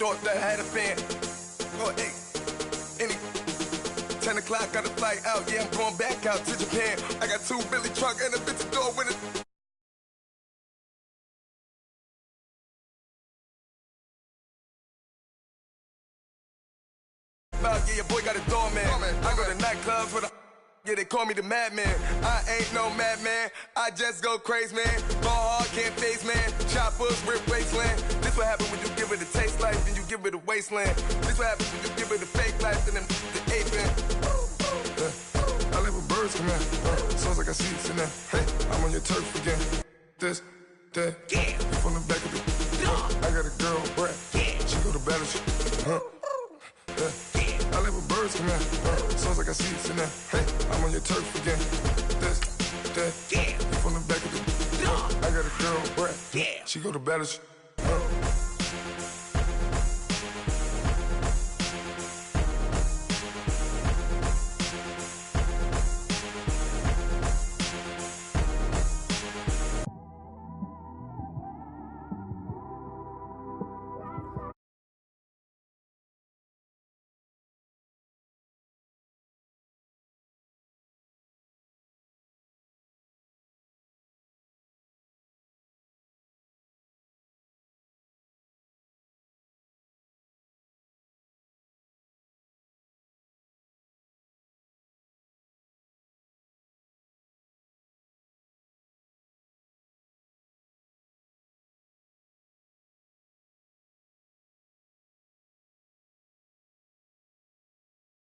thought that had a fan. Oh, hey, any 10 o'clock, got a flight out. Yeah, I'm going back out to Japan. I got 2 Billy truck and a bitch door with it. Yeah, your boy got a doorman. I go to nightclubs with a. Yeah, they call me the madman. I ain't no madman. I just go crazy, man. Ball hard, can't face, man. Choppers, rip wasteland. This what happen when you give it a taste life, then you give it a wasteland. This what happens when you give it a fake life, then the ape man. I live with birds come in. Sounds like I see it in there. Hey, I'm on your turf again. This, that, yeah. From the back of the. I got a girl, Brad. Yeah. She go to battle. I live with birds come in. Sounds like I see it in there. Hey, I'm on your turf again. This, that, yeah. From the back of the. I got a girl, Brad. Yeah. She go to battle.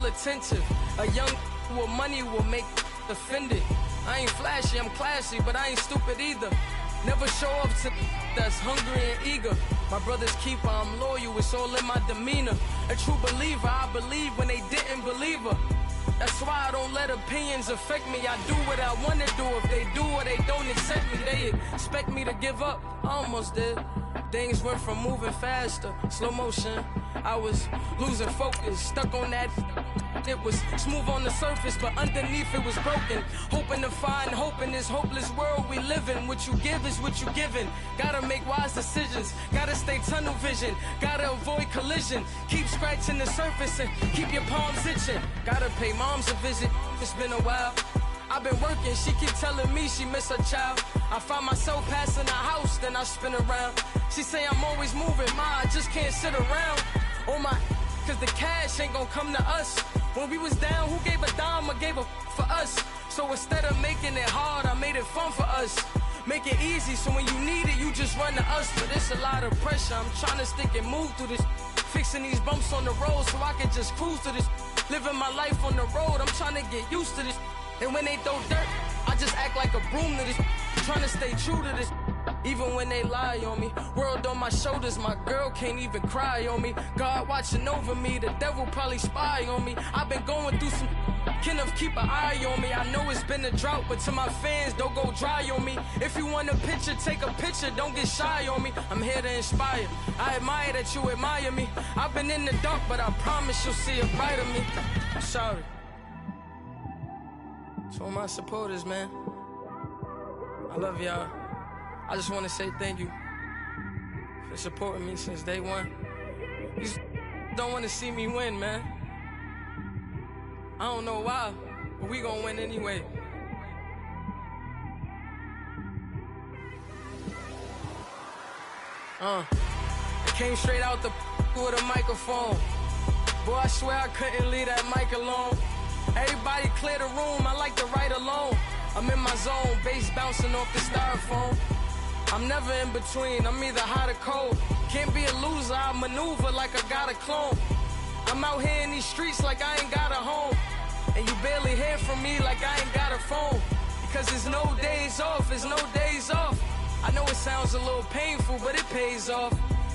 Attentive, a young with money will make offended. I ain't flashy, I'm classy, but I ain't stupid either. Never show up to that's hungry and eager. My brother's keeper, I'm loyal, it's all in my demeanor. A true believer, I believe when they didn't believe her. That's why I don't let opinions affect me. I do what I want to do. If they do or they don't accept me, they expect me to give up. I almost did. Things went from moving faster, slow motion. I was losing focus, stuck on that. It was smooth on the surface, but underneath it was broken. Hoping to find hope in this hopeless world we live in. What you give is what you given. Gotta make wise decisions. Gotta stay tunnel vision. Gotta avoid collision. Keep scratching the surface and keep your palms itching. Gotta pay moms a visit. It's been a while. I've been working, she keep telling me she miss her child. I find myself passing the house, then I spin around. She say I'm always moving, ma, I just can't sit around. Oh my, cause the cash ain't gonna come to us. When we was down, who gave a dime or gave a for us? So instead of making it hard, I made it fun for us. Make it easy, so when you need it, you just run to us. But it's a lot of pressure, I'm trying to stick and move through this. Fixing these bumps on the road so I can just cruise to this. Living my life on the road, I'm trying to get used to this. And when they throw dirt, I just act like a broom to this. Trying to stay true to this. Even when they lie on me. World on my shoulders, my girl can't even cry on me. God watching over me, the devil probably spy on me. I've been going through some Kenneth, keep an eye on me. I know it's been a drought, but to my fans, don't go dry on me. If you want a picture, take a picture, don't get shy on me. I'm here to inspire. I admire that you admire me. I've been in the dark, but I promise you'll see a brighter me. I'm sorry. To all my supporters, man, I love y'all. I just want to say thank you for supporting me since day one. You just don't want to see me win, man. I don't know why, but we gonna win anyway. I came straight out the with a microphone. Boy, I swear I couldn't leave that mic alone. Everybody clear the room, I like to write alone. I'm in my zone, bass bouncing off the styrofoam. I'm never in between, I'm either hot or cold. Can't be a loser, I maneuver like I got a clone. I'm out here in these streets like I ain't got a home. And you barely hear from me like I ain't got a phone. Because there's no days off, there's no days off. I know it sounds a little painful, but it pays off.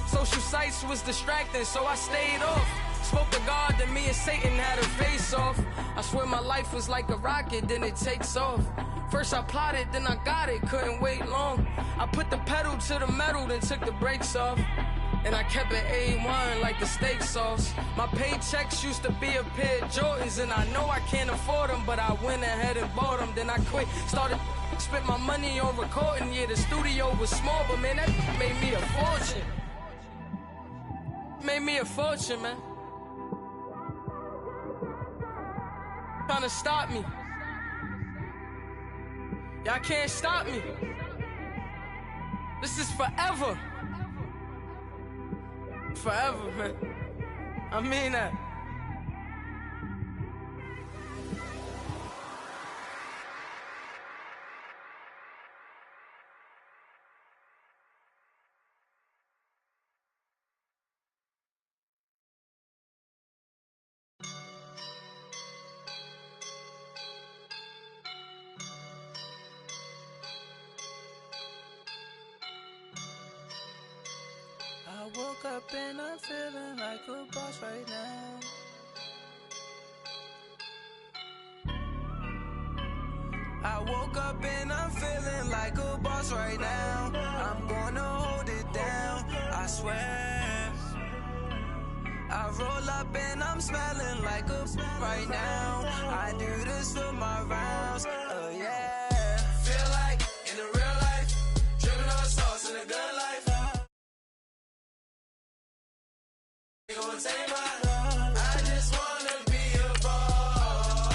Social sites was distracting, so I stayed off. Spoke to God, then me and Satan had a face off. I swear my life was like a rocket, then it takes off. First I plotted, then I got it, couldn't wait long. I put the pedal to the metal, then took the brakes off. And I kept it A1 like the steak sauce. My paychecks used to be a pair of Jordans, and I know I can't afford them, but I went ahead and bought them. Then I quit, started spent my money on recording. Yeah, the studio was small, but man, that made me a fortune. Made me a fortune, man. Trying to stop me. Y'all can't stop me. This is forever. Forever, man. I mean that. I woke up and I'm feeling like a boss right now. I woke up and I'm feeling like a boss right now. I'm gonna hold it down, I swear. I roll up and I'm smelling like a right now. I do this for my rounds, yeah. Feel like in the real life, dripping on sauce in a good life. Gonna take my, I just wanna be a boss.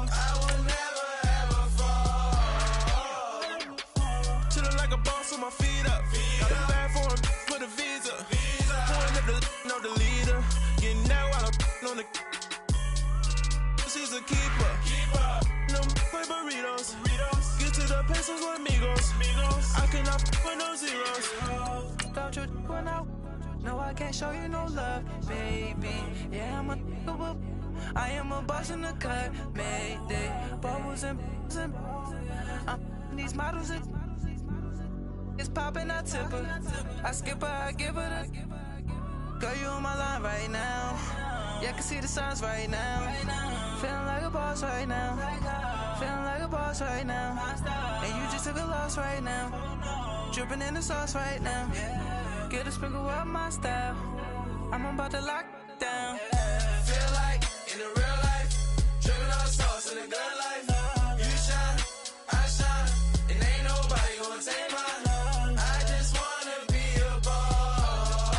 I will never ever fall. Chillin' like a boss with my feet up. Got a bag for the visa. Pouring up the know the leader. Getting out while I'm on the. She's a keeper. No play burritos. Get to the pesos with amigos. I cannot with no zeros. Don't you run out. No, I can't show you no love, baby. Yeah, I am a boss in the cut, mayday. Bubbles and I'm these models. It's popping, I tip her. I skip her, I give her the. Girl, you on my line right now. Yeah, I can see the signs right now. Feeling like a boss right now. Feeling like a boss right now. And you just took a loss right now. Dripping in the sauce right now. Get a sprinkle up my style. I'm about to lock down. Feel like in the real life, dripping on sauce in a good life. You shine, I shine, and ain't nobody gonna take mine. I just wanna be a boss.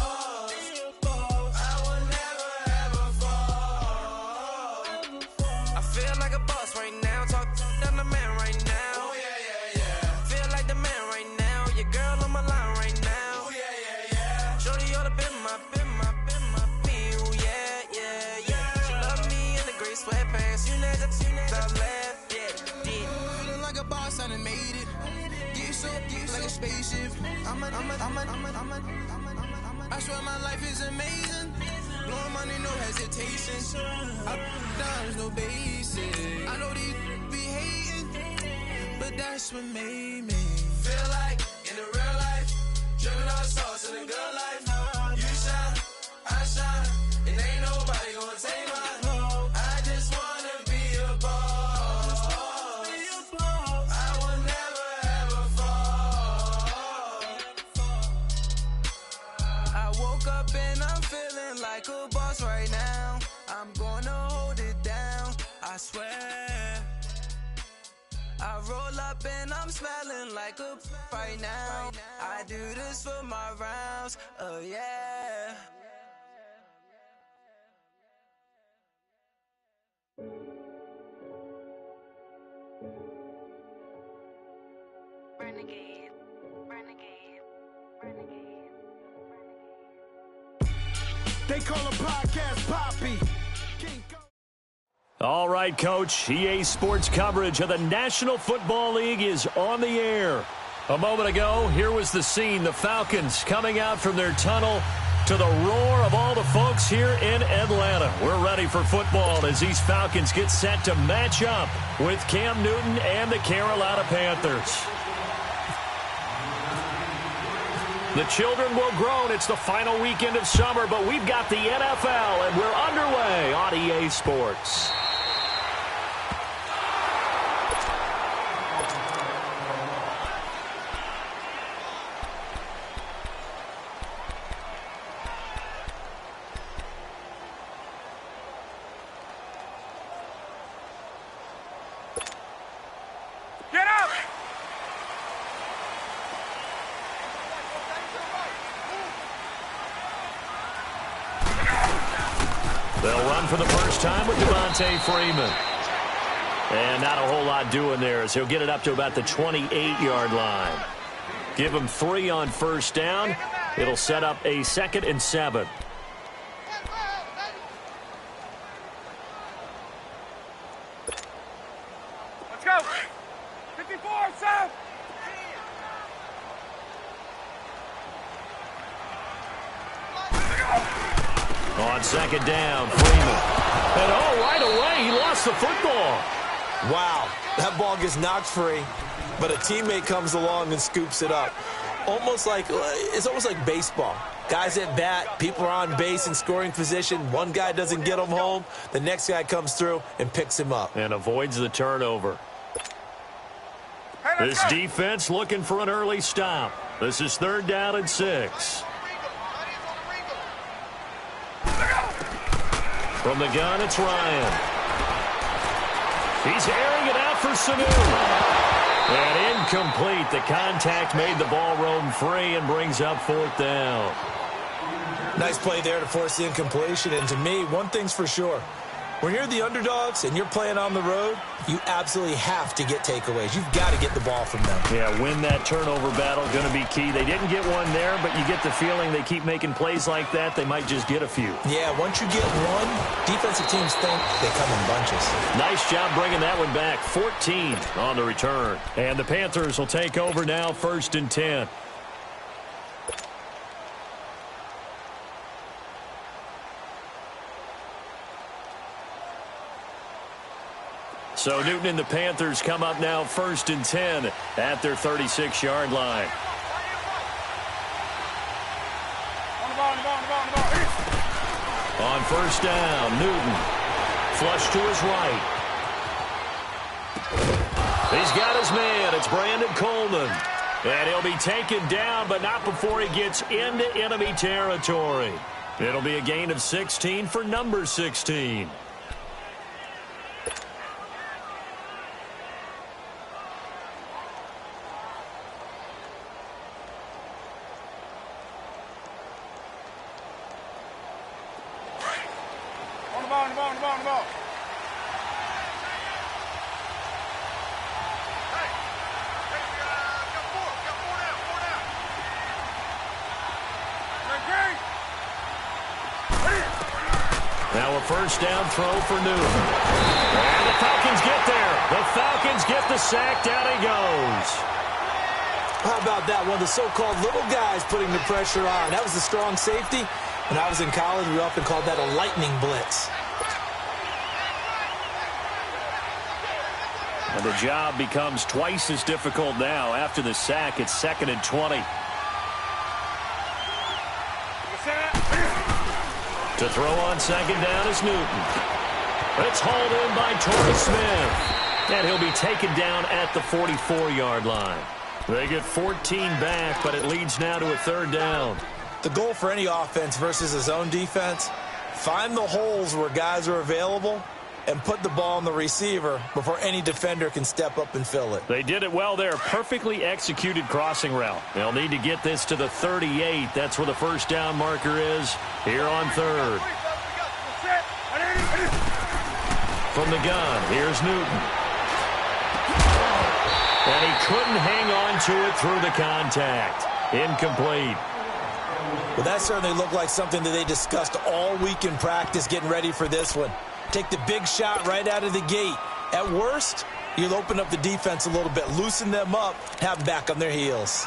I will never ever fall. I feel like a boss right now. Talk to the man right now. Oh yeah. Feel like the man right now. Your girl on my line right now. Shorty oughta been my, ooh, yeah. She love me in the gray sweatpants. You next, I left, yeah. Feeling like a boss, I done made it. Get so like a spaceship. I swear my life is amazing. Blowing money, no hesitation. Up, down, no basic. I know these be hating, but that's what made me. Feel like in the real life, dripping on sauce in a good life. You shine, I shine, and ain't nobody gonna take mine. I just wanna be a boss. I will never ever fall. I woke up and I'm feeling like a boss right now. I'm gonna hold it down, I swear. I roll up and I'm smelling like a right now. I do this for my rounds, yeah. Renegade. They call him Podcast Poppy. All right, Coach. EA Sports coverage of the National Football League is on the air. A moment ago, here was the scene. The Falcons coming out from their tunnel to the roar of all the folks here in Atlanta. We're ready for football as these Falcons get set to match up with Cam Newton and the Carolina Panthers. The children will groan. It's the final weekend of summer, but we've got the NFL, and we're underway on EA Sports. Get up! They'll run for the first time with Devontae Freeman. And not a whole lot doing there as he'll get it up to about the 28-yard line. Give him 3 on first down. It'll set up a 2nd and 7. Let's go. 54, Sam. On 2nd down, Freeman. And right away, he lost the football. Wow, that ball gets knocked free, but a teammate comes along and scoops it up. It's almost like baseball. Guys at bat, people are on base in scoring position. One guy doesn't get him home. The next guy comes through and picks him up. And avoids the turnover. This defense looking for an early stop. This is 3rd down and 6. From the gun, it's Ryan. He's airing it out for Sanu. And incomplete. The contact made the ball roam free and brings up 4th down. Nice play there to force the incompletion. And to me, one thing's for sure. When you're the underdogs and you're playing on the road, you absolutely have to get takeaways. You've got to get the ball from them. Yeah, win that turnover battle, going to be key. They didn't get one there, but you get the feeling they keep making plays like that, they might just get a few. Yeah, once you get one, defensive teams think they come in bunches. Nice job bringing that one back. 14 on the return. And the Panthers will take over now, 1st and 10. So Newton and the Panthers come up now 1st and 10 at their 36-yard line. On 1st down, Newton. Flush to his right. He's got his man. It's Brandon Coleman. And he'll be taken down, but not before he gets into enemy territory. It'll be a gain of 16 for number 16. On the ball. Now a 1st down throw for Newton. And the Falcons get there. The Falcons get the sack. Down he goes. How about that? One of the so-called little guys putting the pressure on. That was a strong safety. When I was in college, we often called that a lightning blitz. And the job becomes twice as difficult now. After the sack, it's 2nd and 20. To throw on 2nd down is Newton. It's hauled in by Torrey Smith. And he'll be taken down at the 44-yard line. They get 14 back, but it leads now to a 3rd down. The goal for any offense versus a zone defense, find the holes where guys are available and put the ball on the receiver before any defender can step up and fill it. They did it well there. Perfectly executed crossing route. They'll need to get this to the 38. That's where the 1st down marker is here on 3rd. From the gun, here's Newton. And he couldn't hang on to it through the contact. Incomplete. Well, that certainly looked like something that they discussed all week in practice getting ready for this one. Take the big shot right out of the gate. At worst, you'll open up the defense a little bit, loosen them up, have them back on their heels.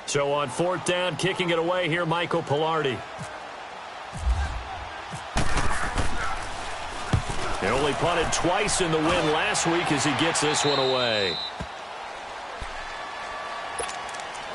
So on 4th down, kicking it away here, Michael Pilardi. He only punted twice in the win last week as he gets this one away.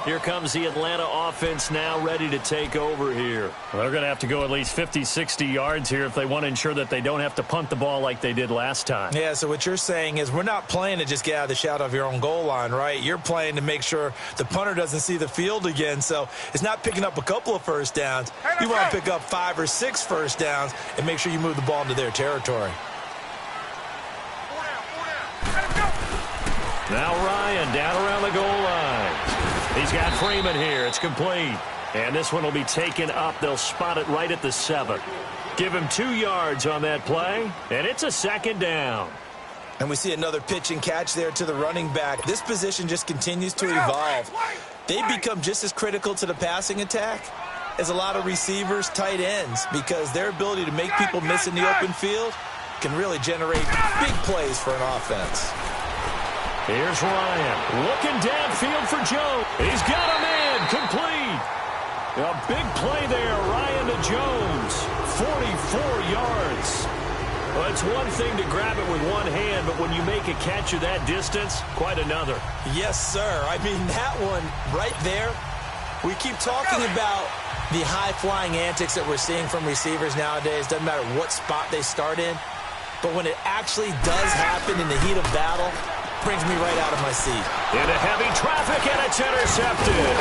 Here comes the Atlanta offense now ready to take over here. Well, they're going to have to go at least 50, 60 yards here if they want to ensure that they don't have to punt the ball like they did last time. Yeah, so what you're saying is we're not playing to just get out of the shadow of your own goal line, right? You're playing to make sure the punter doesn't see the field again. So it's not picking up a couple of 1st downs. You want to pick up 5 or 6 1st downs and make sure you move the ball into their territory. Now Ryan down around the goal line. He's got Freeman here. It's complete. And this one will be taken up. They'll spot it right at the 7. Give him 2 yards on that play, and it's a 2nd down. And we see another pitch and catch there to the running back. This position just continues to evolve. They become just as critical to the passing attack as a lot of receivers, tight ends, because their ability to make people miss in the open field can really generate big plays for an offense. Here's Ryan looking downfield for Jones. He's got a man complete. A big play there, Ryan to Jones. 44 yards. Well, it's one thing to grab it with one hand, but when you make a catch of that distance, quite another. Yes, sir. I mean, that one right there, we keep talking about the high-flying antics that we're seeing from receivers nowadays. Doesn't matter what spot they start in. But when it actually does happen in the heat of battle, brings me right out of my seat. Into heavy traffic, and it's intercepted.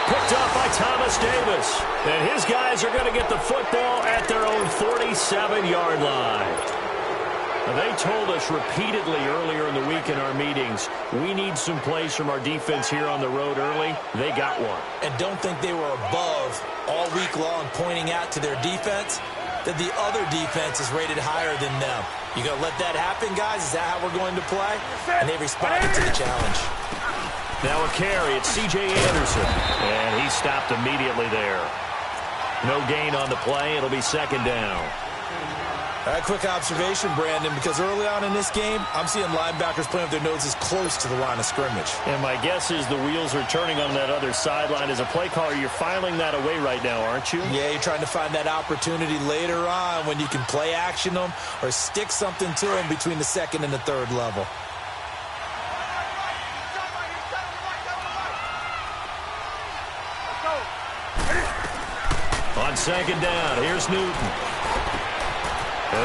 Picked up by Thomas Davis. And his guys are going to get the football at their own 47-yard line. Now, they told us repeatedly earlier in the week in our meetings, we need some plays from our defense here on the road early. They got one. And don't think they were above all week long pointing out to their defense that the other defense is rated higher than them. You going to let that happen, guys? Is that how we're going to play? And they responded to the challenge. Now a carry, it's C.J. Anderson. And he stopped immediately there. No gain on the play. It'll be 2nd down. All right, quick observation, Brandon, because early on in this game, I'm seeing linebackers playing with their noses close to the line of scrimmage. And my guess is the wheels are turning on that other sideline. As a play caller, you're filing that away right now, aren't you? Yeah, you're trying to find that opportunity later on when you can play action them or stick something to them between the 2nd and the 3rd level. On 2nd down, here's Newton.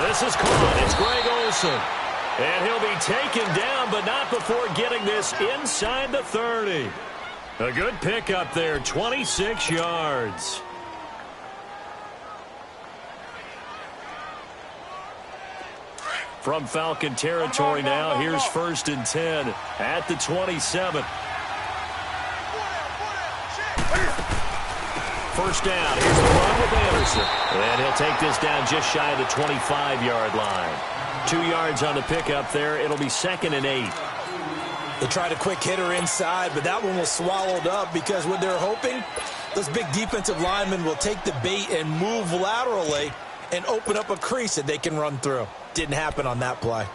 This is caught. It's Greg Olsen. And he'll be taken down, but not before getting this inside the 30. A good pickup there, 26 yards. From Falcon territory now, here's 1st and 10 at the 27. First down. Here's the run with Anderson. And he'll take this down just shy of the 25-yard line. 2 yards on the pickup there. It'll be 2nd and 8. They tried a quick hitter inside, but that one was swallowed up because what they're hoping, those big defensive linemen will take the bait and move laterally and open up a crease that they can run through. Didn't happen on that play.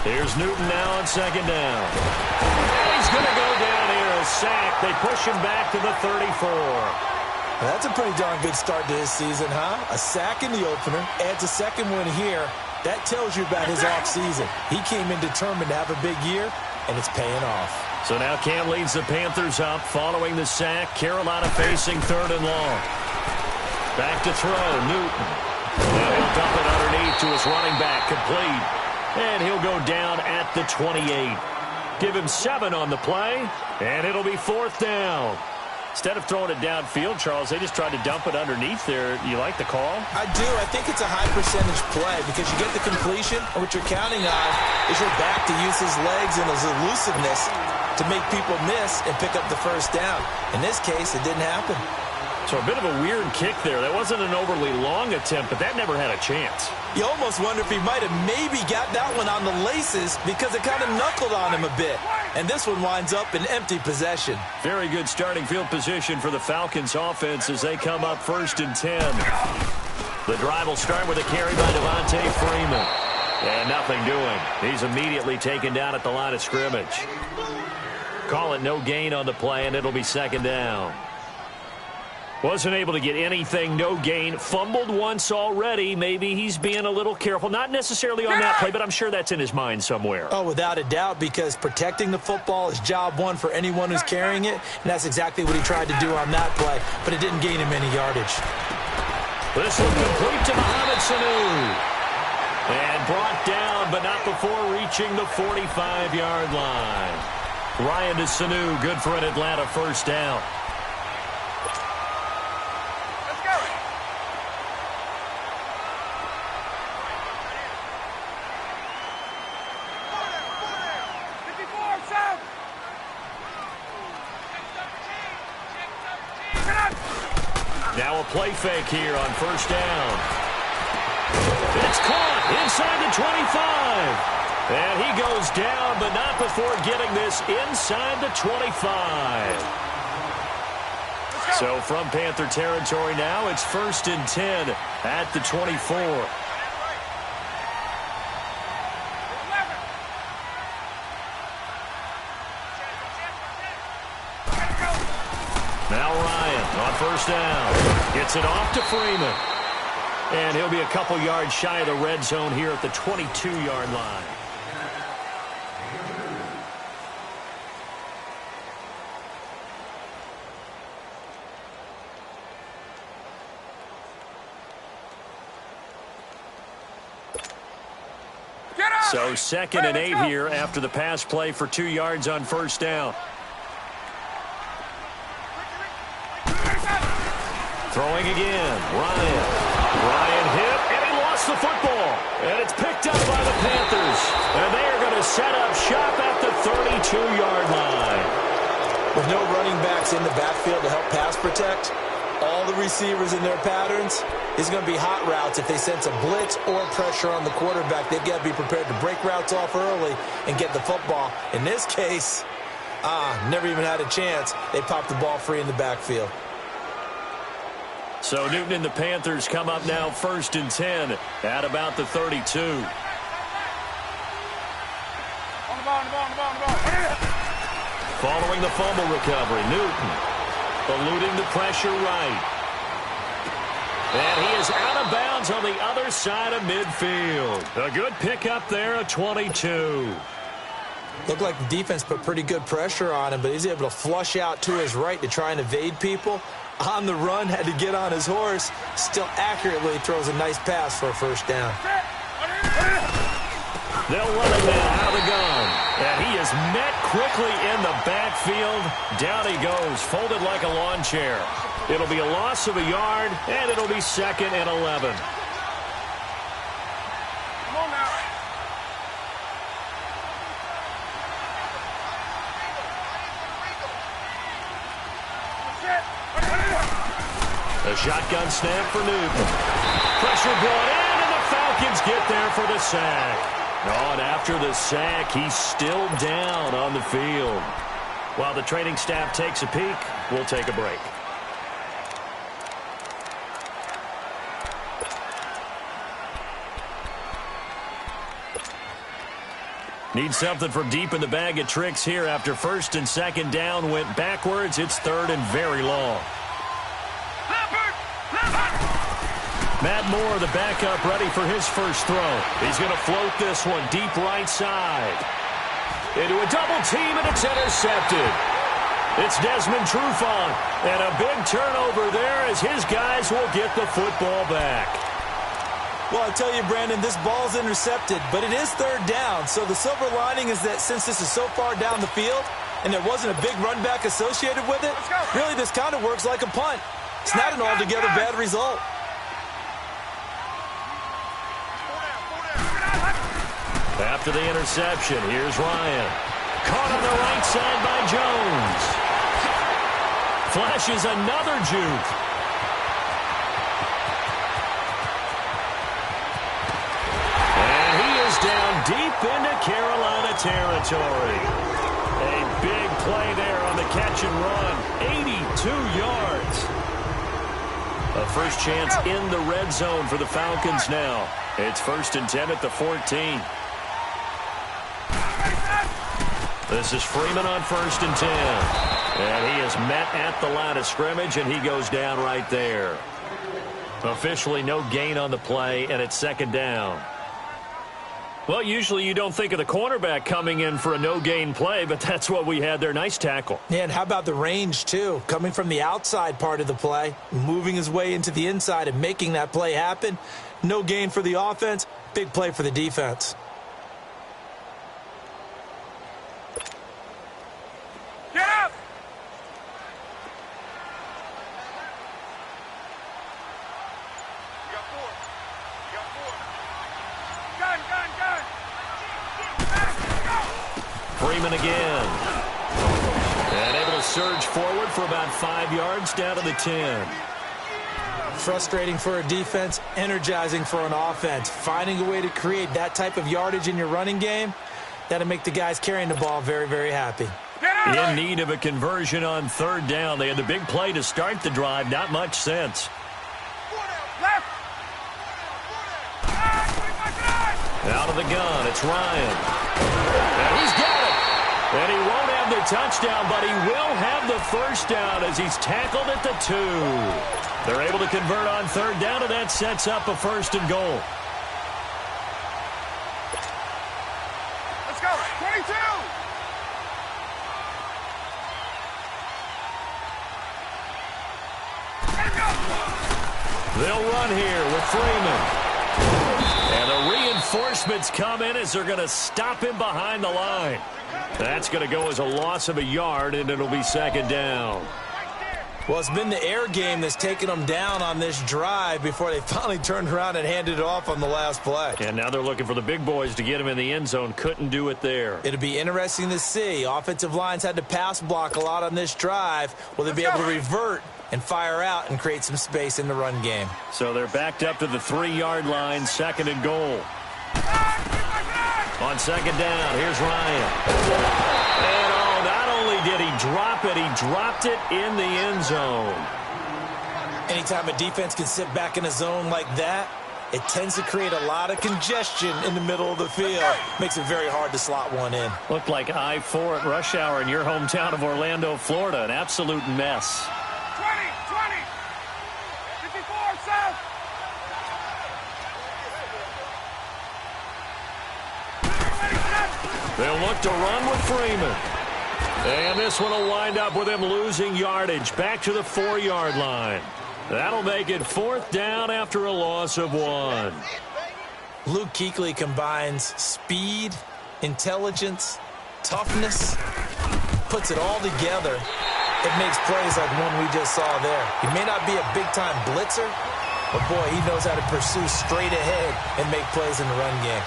Here's Newton now on 2nd down. And he's going to go down here, a sack. They push him back to the 34. Well, that's a pretty darn good start to his season, huh? A sack in the opener, adds a 2nd one here. That tells you about his offseason. He came in determined to have a big year, and it's paying off. So now Cam leads the Panthers up following the sack. Carolina facing 3rd and long. Back to throw, Newton. Now he'll dump it underneath to his running back, complete. And he'll go down at the 28. Give him 7 on the play, and it'll be 4th down. Instead of throwing it downfield, Charles, they just tried to dump it underneath there. You like the call? I do. I think it's a high-percentage play because you get the completion, and what you're counting on is your back to use his legs and his elusiveness to make people miss and pick up the 1st down. In this case, it didn't happen. So a bit of a weird kick there. That wasn't an overly long attempt, but that never had a chance. You almost wonder if he might have maybe got that one on the laces because it kind of knuckled on him a bit. And this one winds up in empty possession. Very good starting field position for the Falcons offense as they come up 1st and 10. The drive will start with a carry by Devontae Freeman. And nothing doing. He's immediately taken down at the line of scrimmage. Call it no gain on the play, and it'll be 2nd down. Wasn't able to get anything, no gain. Fumbled once already. Maybe he's being a little careful. Not necessarily on that play, but I'm sure that's in his mind somewhere. Oh, without a doubt, because protecting the football is job one for anyone who's carrying it, and that's exactly what he tried to do on that play, but it didn't gain him any yardage. This one complete to Mohamed Sanu. And brought down, but not before reaching the 45-yard line. Ryan to Sanu, good for an Atlanta first down. Let's go. Now a play fake here on first down. It's caught inside the 25. And he goes down, but not before getting this inside the 25. So from Panther territory now, it's 1st and 10 at the 24. Now Ryan on first down. Gets it off to Freeman. And he'll be a couple yards shy of the red zone here at the 22-yard line. So 2nd and 8 here after the pass play for 2 yards on first down. Throwing again. Ryan hit, and he lost the football. And it's picked up by the Panthers. And they are going to set up shop at the 32-yard line. With no running backs in the backfield to help pass protect, all the receivers in their patterns, it's going to be hot routes. If they sense a blitz or pressure on the quarterback, they've got to be prepared to break routes off early and get the football. In this case, never even had a chance. They popped the ball free in the backfield. So Newton and the Panthers come up now 1st and 10 at about the 32. On the ball. Following the fumble recovery, Newton eluding the pressure right. And he is out of bounds on the other side of midfield. A good pickup there at 22. Looked like the defense put pretty good pressure on him, but he's able to flush out to his right to try and evade people. On the run, had to get on his horse. Still accurately throws a nice pass for a first down. They'll run it now out of the gun. And he is met quickly in the backfield. Down he goes, folded like a lawn chair. It'll be a loss of a yard, and it'll be 2nd and 11. Come on now. A shotgun snap for Newton. Pressure brought in, and the Falcons get there for the sack. And after the sack, he's still down on the field. While the training staff takes a peek, we'll take a break. Need something from deep in the bag of tricks here after 1st and 2nd down went backwards. It's 3rd and very long. Matt Moore, the backup, ready for his first throw. He's going to float this one deep right side. Into a double team, and it's intercepted. It's Desmond Trufant, and a big turnover there as his guys will get the football back. Well, I tell you, Brandon, this ball's intercepted, but it is 3rd down. So the silver lining is that since this is so far down the field and there wasn't a big run back associated with it, really this kind of works like a punt. It's not an altogether bad result. After the interception, here's Ryan. Caught on the right side by Jones. Flashes another juke. And he is down deep into Carolina territory. A big play there on the catch and run. 82 yards. A first chance in the red zone for the Falcons now. It's 1st and 10 at the 14. This is Freeman on 1st and 10. And he is met at the line of scrimmage, and he goes down right there. Officially no gain on the play, and it's 2nd down. Well, usually you don't think of the cornerback coming in for a no-gain play, but that's what we had there. Nice tackle. Yeah, and how about the range, too? Coming from the outside part of the play, moving his way into the inside and making that play happen. No gain for the offense, big play for the defense. Freeman again. And able to surge forward for about 5 yards down to the 10. Frustrating for a defense, energizing for an offense. Finding a way to create that type of yardage in your running game, that'll make the guys carrying the ball very, very happy. In need of a conversion on third down. They had the big play to start the drive. Not much sense. Out of the gun, it's Ryan. And he's got it. And he won't have the touchdown, but he will have the first down as he's tackled at the 2. They're able to convert on third down, and that sets up a 1st and goal. Let's go. 22. They'll run here with Freeman. And the reinforcements come in as they're going to stop him behind the line. That's going to go as a loss of a yard, and it'll be 2nd down. Well, it's been the air game that's taken them down on this drive before they finally turned around and handed it off on the last play. And now they're looking for the big boys to get him in the end zone. Couldn't do it there. It'll be interesting to see. Offensive lines had to pass block a lot on this drive. Will they be able to revert and fire out and create some space in the run game? So they're backed up to the 3-yard line, 2nd and goal. On 2nd down, here's Ryan. And not only did he drop it, he dropped it in the end zone. Anytime a defense can sit back in a zone like that, it tends to create a lot of congestion in the middle of the field. Makes it very hard to slot one in. Looked like I-4 at rush hour in your hometown of Orlando, Florida. An absolute mess. 20, 54 south. They'll look to run with Freeman. And this one will wind up with him losing yardage back to the 4-yard line. That'll make it 4th down after a loss of 1. Luke Kuechly combines speed, intelligence, toughness, puts it all together. It makes plays like one we just saw there. He may not be a big-time blitzer, but, boy, he knows how to pursue straight ahead and make plays in the run game.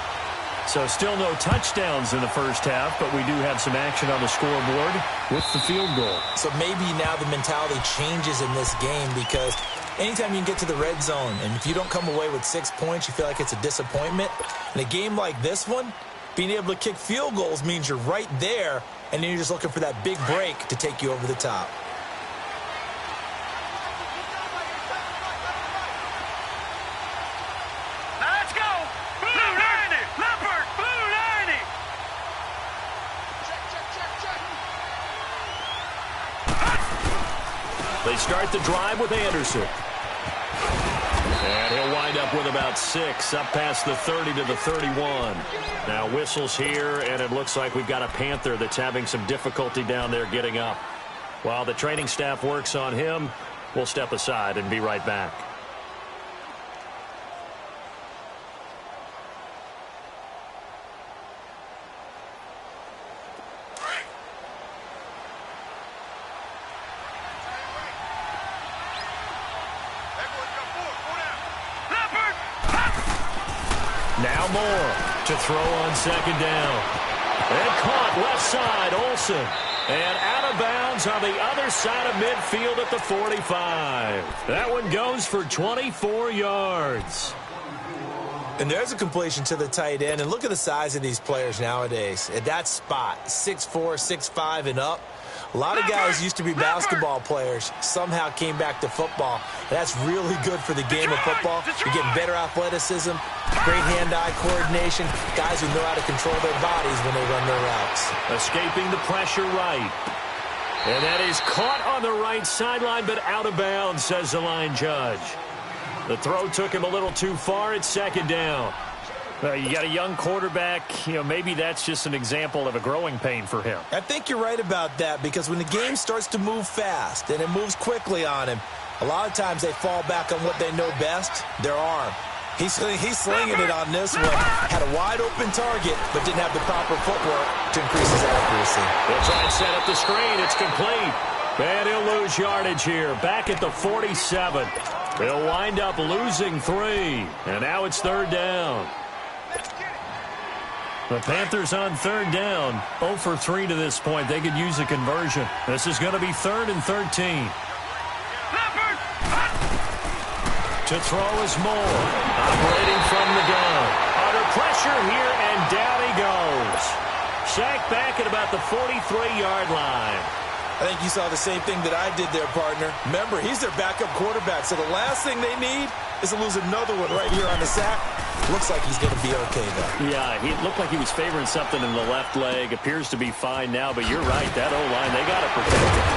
So still no touchdowns in the first half, but we do have some action on the scoreboard with the field goal. So maybe now the mentality changes in this game because anytime you can get to the red zone, and if you don't come away with 6 points, you feel like it's a disappointment. In a game like this one, being able to kick field goals means you're right there, and then you're just looking for that big break to take you over the top. Let's go. Blue 90. Leopard. Blue 90. They start the drive with Anderson. And he'll wind up with about 6, up past the 30 to the 31. Now whistles here, and it looks like we've got a Panther that's having some difficulty down there getting up. While the training staff works on him, we'll step aside and be right back. Now Moore to throw on second down. And caught left side, Olsen. And out of bounds on the other side of midfield at the 45. That one goes for 24 yards. And there's a completion to the tight end. And look at the size of these players nowadays. At that spot, 6'4", 6'5", and up. A lot of guys used to be basketball players, somehow came back to football. And that's really good for the game of football. You're getting better athleticism, great hand-eye coordination, guys who know how to control their bodies when they run their routes. Escaping the pressure right. And that is caught on the right sideline, but out of bounds, says the line judge. The throw took him a little too far. It's second down. You got a young quarterback, maybe that's just an example of a growing pain for him. I think you're right about that because when the game starts to move fast and it moves quickly on him, a lot of times they fall back on what they know best, their arm. He's slinging it on this one. Had a wide-open target, but didn't have the proper footwork to increase his accuracy. They'll try and set up the screen. It's complete. And he'll lose yardage here. Back at the 47. They'll wind up losing 3. And now it's third down. The Panthers on third down, 0 for 3 to this point. They could use a conversion. This is going to be 3rd and 13. To throw is Moore, operating from the gun. Under pressure here, and down he goes. Sacked back at about the 43-yard line. I think you saw the same thing that I did there, partner. Remember, he's their backup quarterback, so the last thing they need is to lose another one right here on the sack. Looks like he's going to be okay, though. Yeah, he looked like he was favoring something in the left leg. Appears to be fine now, but you're right. That O-line, they got to protect him.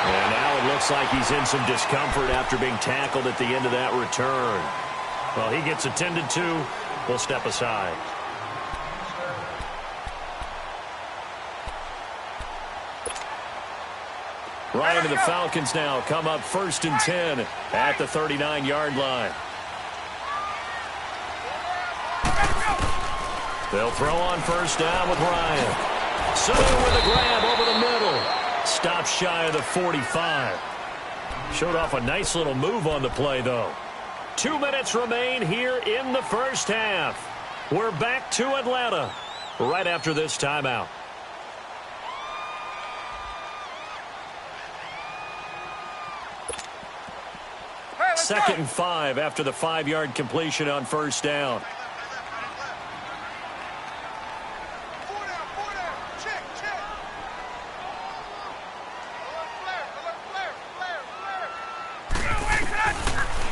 And now it looks like he's in some discomfort after being tackled at the end of that return. Well, he gets attended to. We'll step aside. Ryan and the Falcons now come up 1st and 10 at the 39-yard line. They'll throw on 1st down with Ryan. Sanu with a grab over the middle. Stops shy of the 45. Showed off a nice little move on the play, though. 2 minutes remain here in the first half. We're back to Atlanta right after this timeout. Second and 5 after the 5-yard completion on 1st down.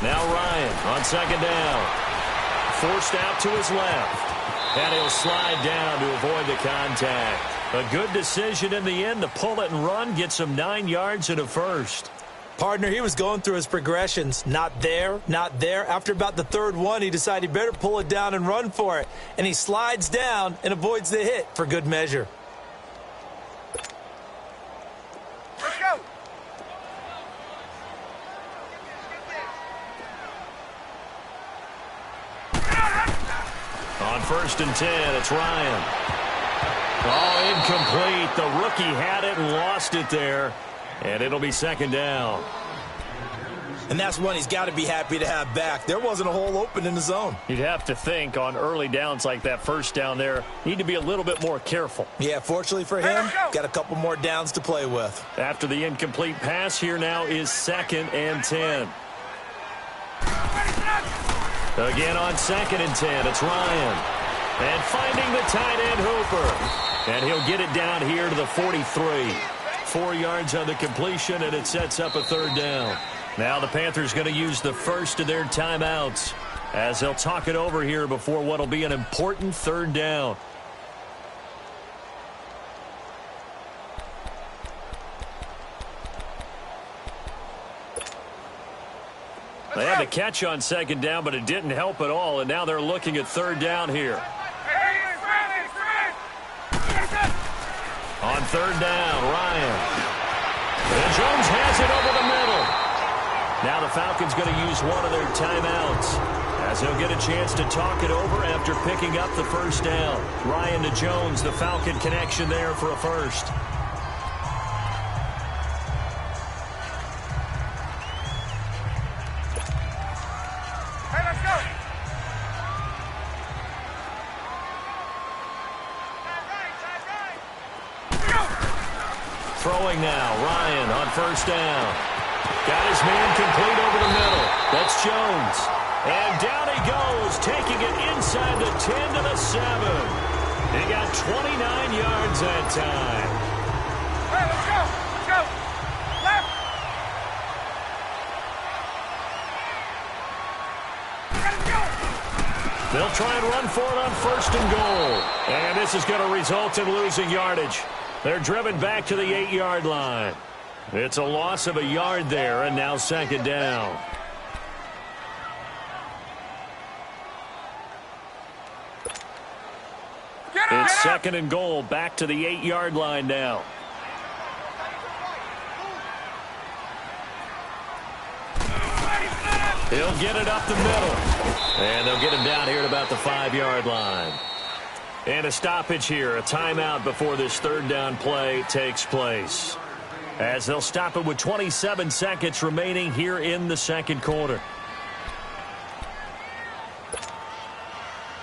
Now Ryan on 2nd down. Forced out to his left. And he'll slide down to avoid the contact. A good decision in the end to pull it and run, get some 9 yards and a first. Partner, he was going through his progressions. Not there, not there. After about the 3rd one, he decided he better pull it down and run for it. And he slides down and avoids the hit for good measure. Let's go. On 1st and 10, it's Ryan. Oh, incomplete. The rookie had it and lost it there. And it'll be 2nd down. And that's one he's got to be happy to have back. There wasn't a hole open in the zone. You'd have to think on early downs like that 1st down there, need to be a little bit more careful. Yeah, fortunately for him, got a couple more downs to play with. After the incomplete pass, here now is 2nd and 10. Again on 2nd and 10, it's Ryan. And finding the tight end Hooper. And he'll get it down here to the 43. 4 yards on the completion, and it sets up a 3rd down. Now the Panthers going to use the first of their timeouts as they'll talk it over here before what will be an important 3rd down. They had the catch on 2nd down, but it didn't help at all, and now they're looking at 3rd down here. On 3rd down, Ryan. And Jones has it over the middle. Now the Falcons going to use one of their timeouts as he'll get a chance to talk it over after picking up the 1st down. Ryan to Jones, the Falcon connection there for a first. Hey, let's go. Throwing now, Ryan on 1st down. Got his man complete over the middle. That's Jones. And down he goes, taking it inside the 10 to the 7. He got 29 yards that time. Hey, let's go. Let's go. Left. Let's go. They'll try and run for it on 1st and goal. And this is going to result in losing yardage. They're driven back to the 8-yard line. It's a loss of a yard there, and now 2nd down. It's 2nd and goal, back to the 8-yard line now. He'll get it up the middle. And they'll get him down here at about the 5-yard line. And a stoppage here, a timeout before this 3rd down play takes place. As they'll stop it with 27 seconds remaining here in the 2nd quarter.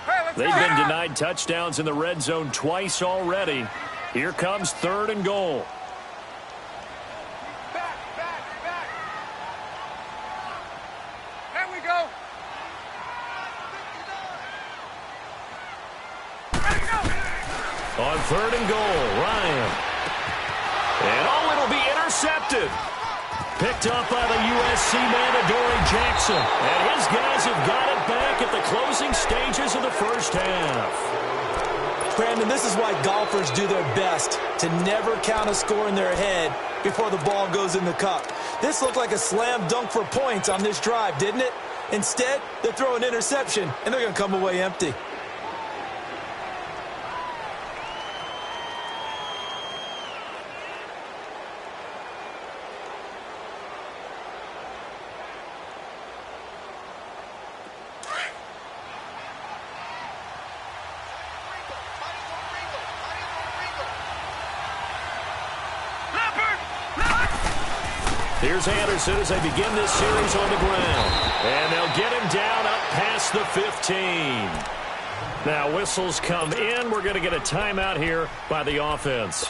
Hey, They've been denied touchdowns in the red zone twice already. Here comes 3rd and goal. There we go. On 3rd and goal, Ryan. And it'll be intercepted. Picked up by the USC man, Adoree Jackson. And his guys have got it back at the closing stages of the first half. Brandon, this is why golfers do their best to never count a score in their head before the ball goes in the cup. This looked like a slam dunk for points on this drive, didn't it? Instead, they throw an interception, and they're going to come away empty. Here's Anderson as they begin this series on the ground. And they'll get him down up past the 15. Now whistles come in. We're going to get a timeout here by the offense,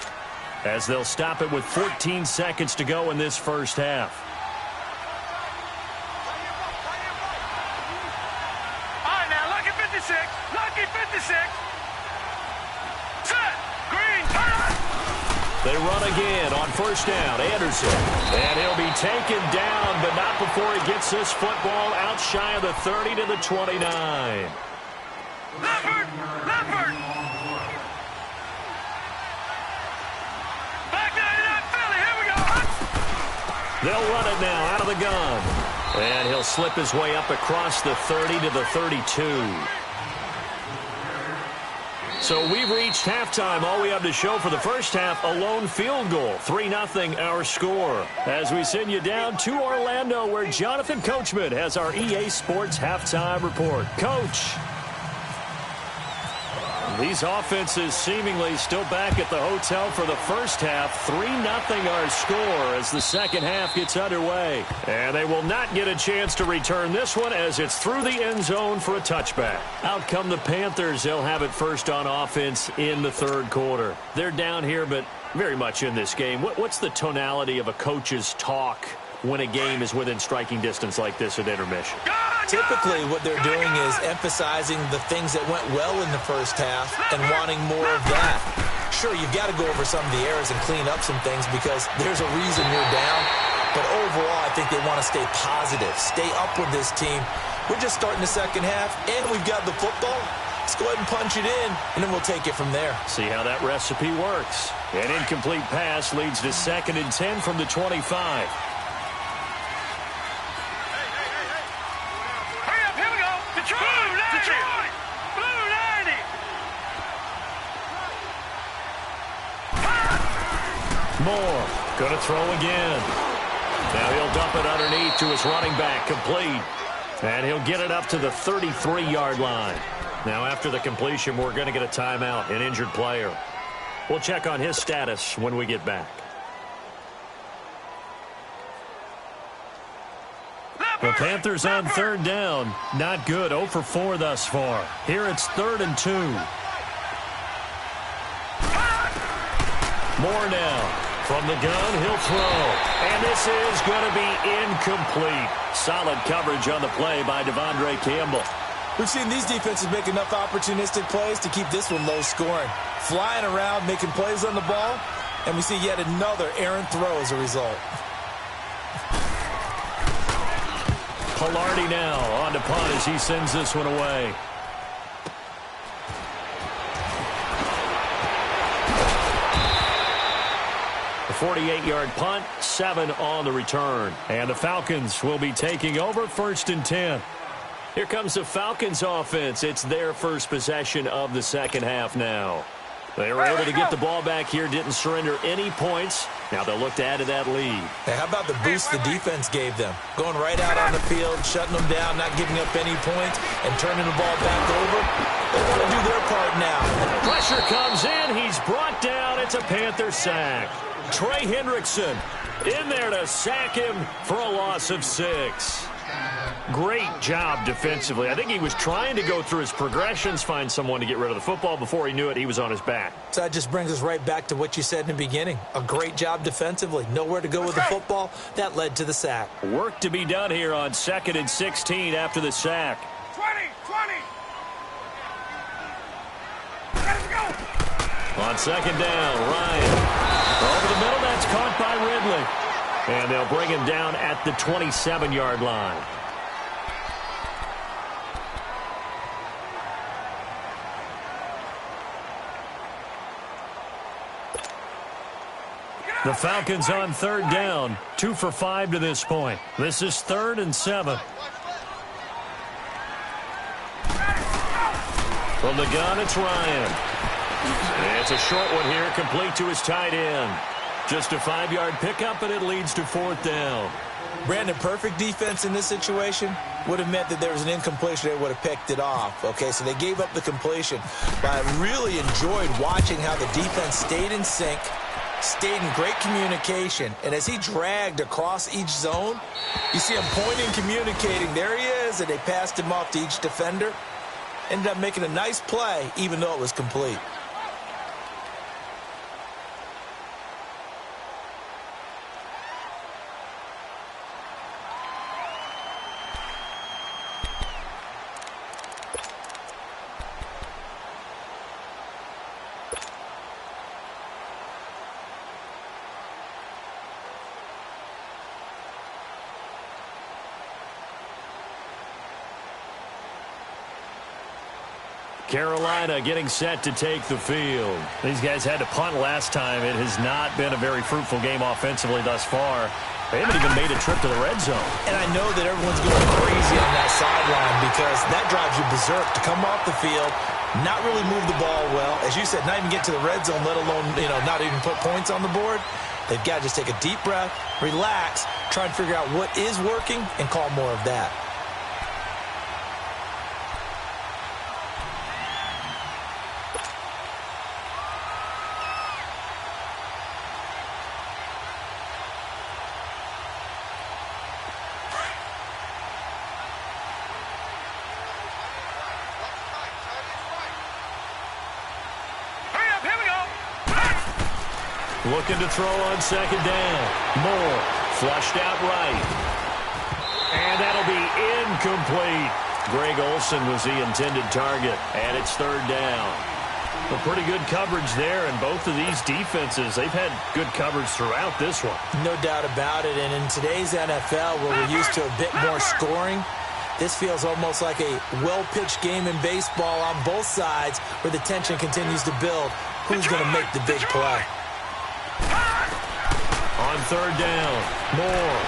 as they'll stop it with 14 seconds to go in this first half. All right, now, lucky 56. Lucky 56. Set. Green, turn. They run again on first down. Anderson. And he'll be taken down, but not before he gets this football out shy of the 30 to the 29. Leopard. Leopard. Back 99 Philly. Here we go. They'll run it now out of the gun. And he'll slip his way up across the 30 to the 32. So we've reached halftime. All we have to show for the first half, a lone field goal. 3-0 our score. As we send you down to Orlando, where Jonathan Coachman has our EA Sports halftime report. Coach. These offenses seemingly still back at the hotel for the first half. 3-0 our score as the second half gets underway. And they will not get a chance to return this one as it's through the end zone for a touchback. Out come the Panthers. They'll have it first on offense in the third quarter. They're down here, but very much in this game. What's the tonality of a coach's talk when a game is within striking distance like this at intermission? Typically, what they're doing is emphasizing the things that went well in the first half and wanting more of that. Sure, you've got to go over some of the errors and clean up some things because there's a reason you're down. But overall, I think they want to stay positive, stay up with this team. We're just starting the second half, and we've got the football. Let's go ahead and punch it in, and then we'll take it from there. See how that recipe works. An incomplete pass leads to 2nd and 10 from the 25. Detroit! Blue 90! Moore going to throw again. Now he'll dump it underneath to his running back, complete. And he'll get it up to the 33-yard line. Now after the completion, we're going to get a timeout, an injured player. We'll check on his status when we get back. The Panthers on 3rd down. Not good. 0 for 4 thus far. Here it's 3rd and 2. Moore now. From the gun, he'll throw. And this is going to be incomplete. Solid coverage on the play by Devondre Campbell. We've seen these defenses make enough opportunistic plays to keep this one low scoring. Flying around, making plays on the ball, and we see yet another errant throw as a result. Pilardi now on to punt as he sends this one away. A 48-yard punt, 7 on the return. And the Falcons will be taking over 1st and 10. Here comes the Falcons offense. It's their first possession of the second half now. They were able to get the ball back here, didn't surrender any points. Now they'll look to add to that lead. Hey, how about the boost the defense gave them? Going right out on the field, shutting them down, not giving up any points, and turning the ball back over. They want to do their part now. Pressure comes in. He's brought down. It's a Panther sack. Trey Hendrickson in there to sack him for a loss of 6. Great job defensively. I think he was trying to go through his progressions, find someone to get rid of the football. Before he knew it, he was on his back. So that just brings us right back to what you said in the beginning. A great job defensively. Nowhere to go with the football. That led to the sack. Work to be done here on 2nd and 16 after the sack. 20. Let's go. On 2nd down, Ryan. Over the middle, that's caught by Ridley. And they'll bring him down at the 27-yard line. The Falcons on 3rd down, 2 for 5 to this point. This is 3rd and 7. From the gun, it's Ryan. It's a short one here, complete to his tight end. Just a 5-yard pickup, and it leads to 4th down. Brandon, perfect defense in this situation would have meant that there was an incompletion. They would have picked it off. Okay, so they gave up the completion. But I really enjoyed watching how the defense stayed in sync, stayed in great communication, and as he dragged across each zone, you see him pointing, communicating. There he is, and they passed him off to each defender. Ended up making a nice play, even though it was complete. Carolina getting set to take the field. These guys had to punt last time. It has not been a very fruitful game offensively thus far. They haven't even made a trip to the red zone. And I know that everyone's going crazy on that sideline because that drives you berserk to come off the field, not really move the ball well. As you said, not even get to the red zone, let alone, not even put points on the board. They've got to just take a deep breath, relax, try and figure out what is working, and call more of that. Looking to throw on 2nd down. Moore flushed out right. And that'll be incomplete. Greg Olsen was the intended target, and it's 3rd down. A pretty good coverage there, and both of these defenses, they've had good coverage throughout this one. No doubt about it, and in today's NFL, where we're used to a bit more scoring, this feels almost like a well-pitched game in baseball on both sides where the tension continues to build. Who's going to make the big play? On 3rd down, Moore.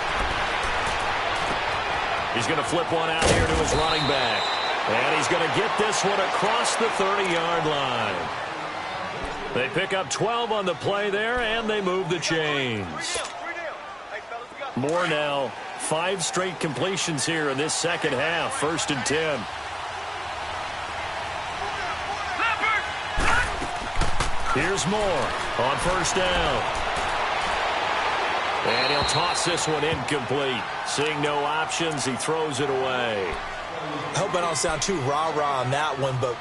He's going to flip one out here to his running back. And he's going to get this one across the 30-yard line. They pick up 12 on the play there, and they move the chains. Moore now, 5 straight completions here in this second half. 1st and 10. Here's Moore on 1st down. And he'll toss this one incomplete. Seeing no options, he throws it away. I hope I don't sound too rah-rah on that one, but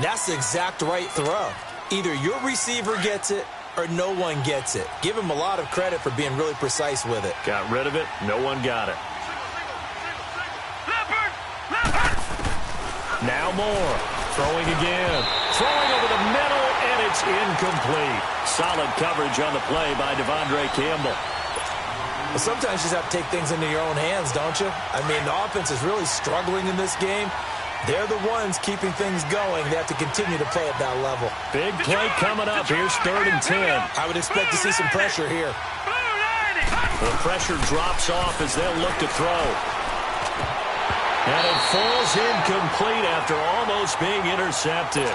that's the exact right throw. Either your receiver gets it or no one gets it. Give him a lot of credit for being really precise with it. Got rid of it. No one got it. Now Moore. Throwing again. Throwing over the middle, and it's incomplete. Solid coverage on the play by Devondre Campbell. Well, sometimes you just have to take things into your own hands, don't you? I mean, the offense is really struggling in this game. They're the ones keeping things going. They have to continue to play at that level. Big play coming up. Here's 3rd and 10. I would expect to see some pressure here. The pressure drops off as they'll look to throw. And it falls incomplete after almost being intercepted.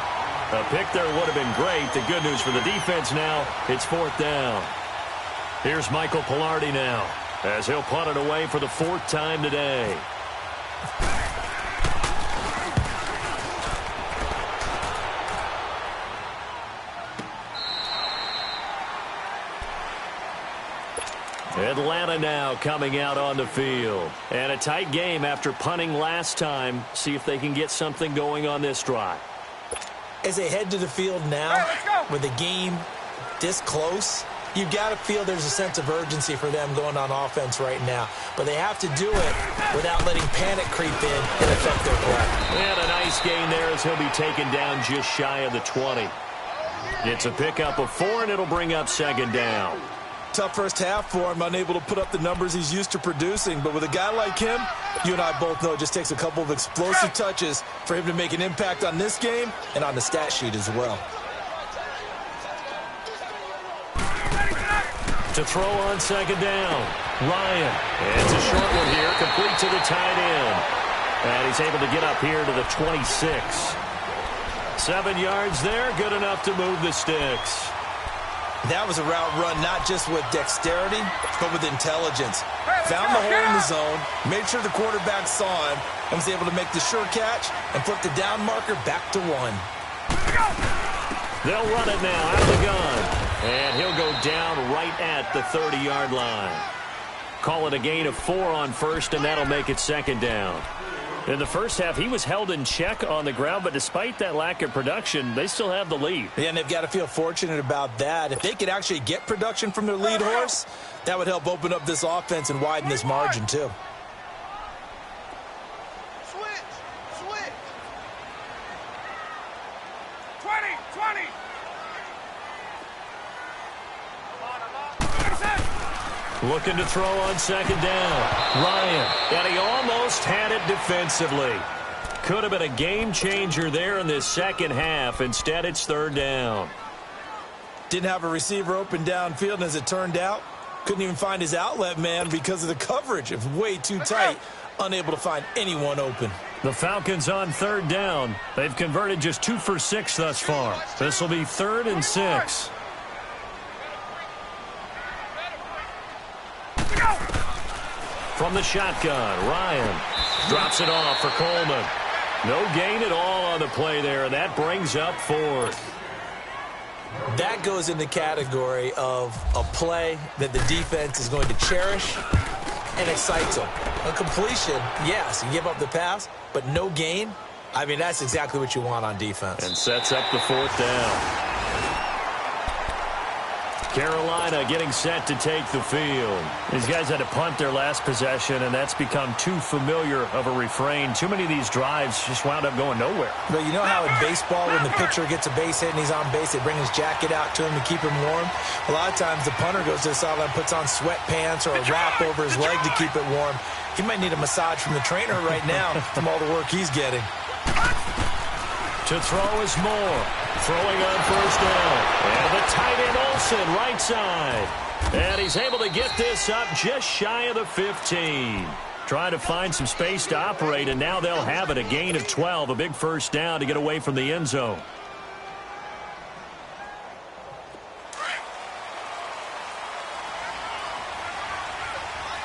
A pick there would have been great. The good news for the defense now, it's 4th down. Here's Michael Pilardi now as he'll punt it away for the 4th time today. Atlanta now coming out on the field. And a tight game after punting last time. See if they can get something going on this drive. As they head to the field now, with the game this close, you've got to feel there's a sense of urgency for them going on offense right now. But they have to do it without letting panic creep in and affect their play. And a nice gain there as he'll be taken down just shy of the 20. It's a pickup of 4, and it'll bring up second down. Tough first half for him, unable to put up the numbers he's used to producing. But with a guy like him, you and I both know it just takes a couple of explosive touches for him to make an impact on this game and on the stat sheet as well. To throw on second down, Ryan. It's a short one here, complete to the tight end. And he's able to get up here to the 26. 7 yards there, good enough to move the sticks. That was a route run not just with dexterity, but with intelligence. Found the hole in the zone, made sure the quarterback saw him, and was able to make the sure catch and flip the down marker back to 1. They'll run it now out of the gun. And he'll go down right at the 30-yard line. Call it a gain of 4 on first, and that'll make it second down. In the first half, he was held in check on the ground, but despite that lack of production, they still have the lead. Yeah, and they've got to feel fortunate about that. If they could actually get production from their lead horse, that would help open up this offense and widen this margin, too. Switch. 20. Looking to throw on second down. Ryan, and he almost had it defensively. Could have been a game changer there in this second half. Instead, it's third down. Didn't have a receiver open downfield, and as it turned out, couldn't even find his outlet man because of the coverage. It was way too tight, unable to find anyone open. The Falcons on third down. They've converted just 2 for 6 thus far. This will be 3rd and 6. From the shotgun, Ryan drops it off for Coleman. No gain at all on the play there, and that brings up 4th. That goes in the category of a play that the defense is going to cherish and excites them. A completion, yes, you give up the pass, but no gain. I mean, that's exactly what you want on defense. And sets up the 4th down. Carolina getting set to take the field. These guys had to punt their last possession, and that's become too familiar of a refrain. Too many of these drives just wound up going nowhere. But you know how in baseball, when the pitcher gets a base hit and he's on base, they bring his jacket out to him to keep him warm? A lot of times the punter goes to the sideline, puts on sweatpants or a wrap over his leg to keep it warm. He might need a massage from the trainer right now from all the work he's getting. To throw is Moore. Throwing on first down. And the tight end Olsen right side. And he's able to get this up just shy of the 15. Trying to find some space to operate, and now they'll have it. A gain of 12, a big first down to get away from the end zone.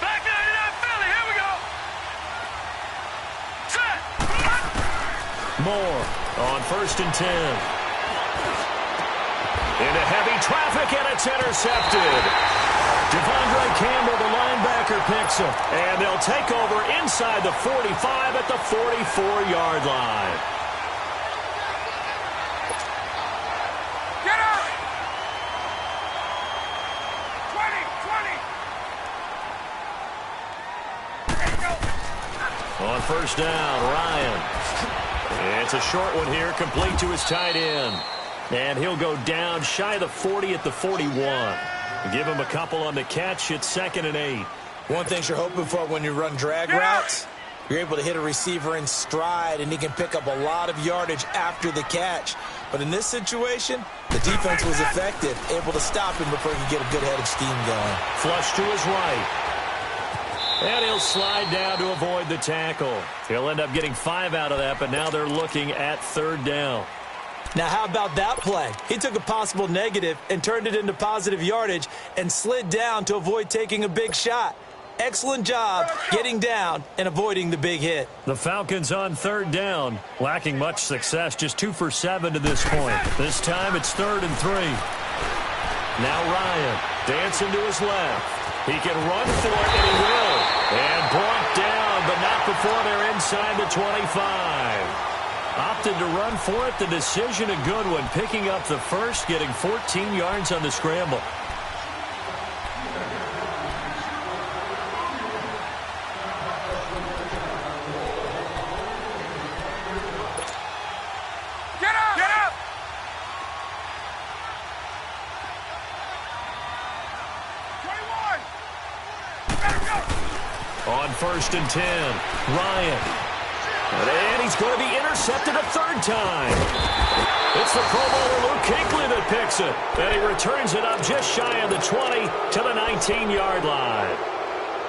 Back down in Philly. Here we go. Set. Moore on 1st and 10. Into heavy traffic, and it's intercepted. Devondre Campbell, the linebacker, picks him. And they'll take over inside the 45 at the 44-yard line. Get up. 20. There you go. On first down, Ryan. It's a short one here, complete to his tight end. And he'll go down shy of the 40 at the 41. Give him a couple on the catch. It's 2nd and 8. One thing you're hoping for when you run drag routes, you're able to hit a receiver in stride, and he can pick up a lot of yardage after the catch. But in this situation, the defense was effective, able to stop him before he could get a good head of steam going. Flush to his right. And he'll slide down to avoid the tackle. He'll end up getting 5 out of that, but now they're looking at 3rd down. Now, how about that play? He took a possible negative and turned it into positive yardage and slid down to avoid taking a big shot. Excellent job getting down and avoiding the big hit. The Falcons on 3rd down, lacking much success, just 2 for 7 to this point. This time it's 3rd and 3. Now Ryan dancing to his left. He can run for it, and he will. And brought down, but not before they're inside the 25. Opted to run for it. The decision a good one. Picking up the first, getting 14 yards on the scramble. Get up! Get up! On 1st and 10, Ryan. And he's going to be intercepted a third time. It's the Pro Bowler Luke Kuechly that picks it. And he returns it up just shy of the 20 to the 19-yard line.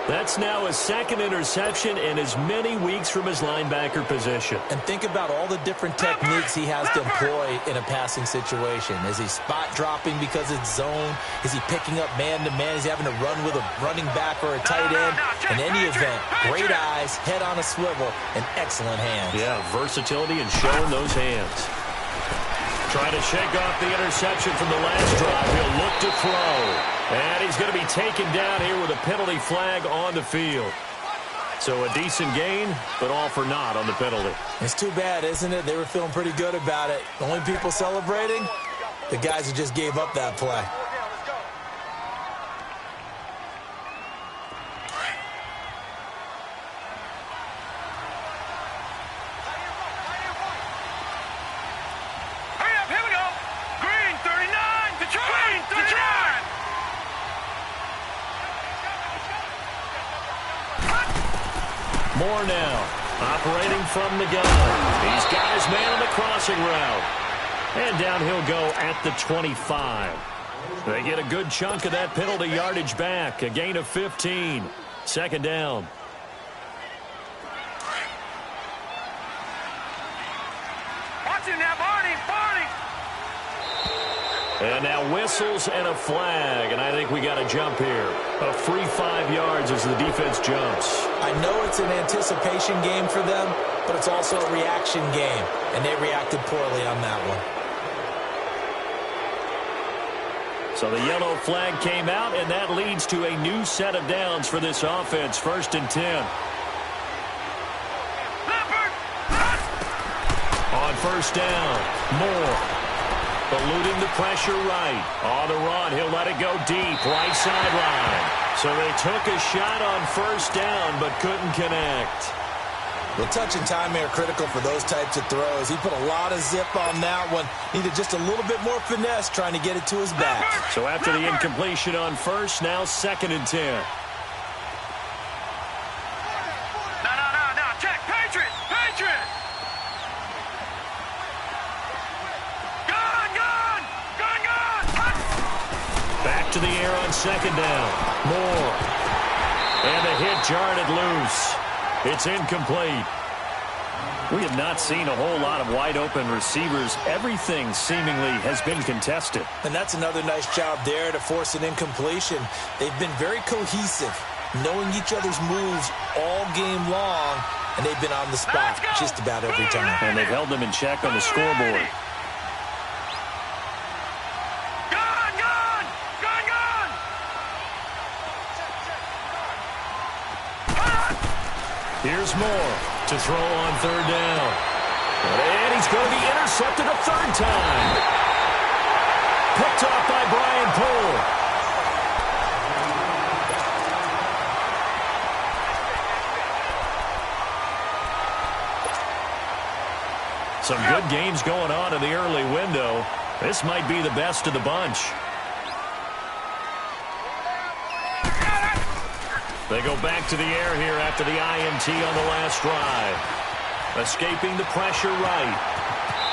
That's now his second interception in as many weeks from his linebacker position. And think about all the different techniques he has to employ in a passing situation. Is he spot dropping because it's zone? Is he picking up man-to-man? Is he having to run with a running back or a tight end? In any event, great eyes, head on a swivel, and excellent hands. Yeah, versatility and showing those hands. Trying to shake off the interception from the last drive. He'll look to throw. And he's going to be taken down here with a penalty flag on the field. So a decent gain, but all for naught on the penalty. It's too bad, isn't it? They were feeling pretty good about it. The only people celebrating, the guys who just gave up that play. Moore now, operating from the gun. He's got his man on the crossing route. And down he'll go at the 25. They get a good chunk of that penalty yardage back. A gain of 15. Second down. Watch him now, Barney! And now whistles and a flag, and I think we got a jump here. A free 5 yards as the defense jumps. I know it's an anticipation game for them, but it's also a reaction game, and they reacted poorly on that one. So the yellow flag came out, and that leads to a new set of downs for this offense. 1st and 10. On 1st down, Moore. Eluding the pressure right. On the run, he'll let it go deep, right sideline. So they took a shot on 1st down, but couldn't connect. Well, touch and time are critical for those types of throws. He put a lot of zip on that one. Needed just a little bit more finesse trying to get it to his back. So after the incompletion on 1st, now 2nd and 10. No. Check. Patriot! Back to the air on 2nd down. Moore. And the hit jarred it loose. It's incomplete. We have not seen a whole lot of wide-open receivers. Everything seemingly has been contested. And that's another nice job there to force an incompletion. They've been very cohesive, knowing each other's moves all game long, and they've been on the spot just about every time. And they've held them in check on the scoreboard. Here's Moore to throw on 3rd down. And he's going to be intercepted a 3rd time. Picked off by Brian Poole. Some good games going on in the early window. This might be the best of the bunch. They go back to the air here after the INT on the last drive. Escaping the pressure right.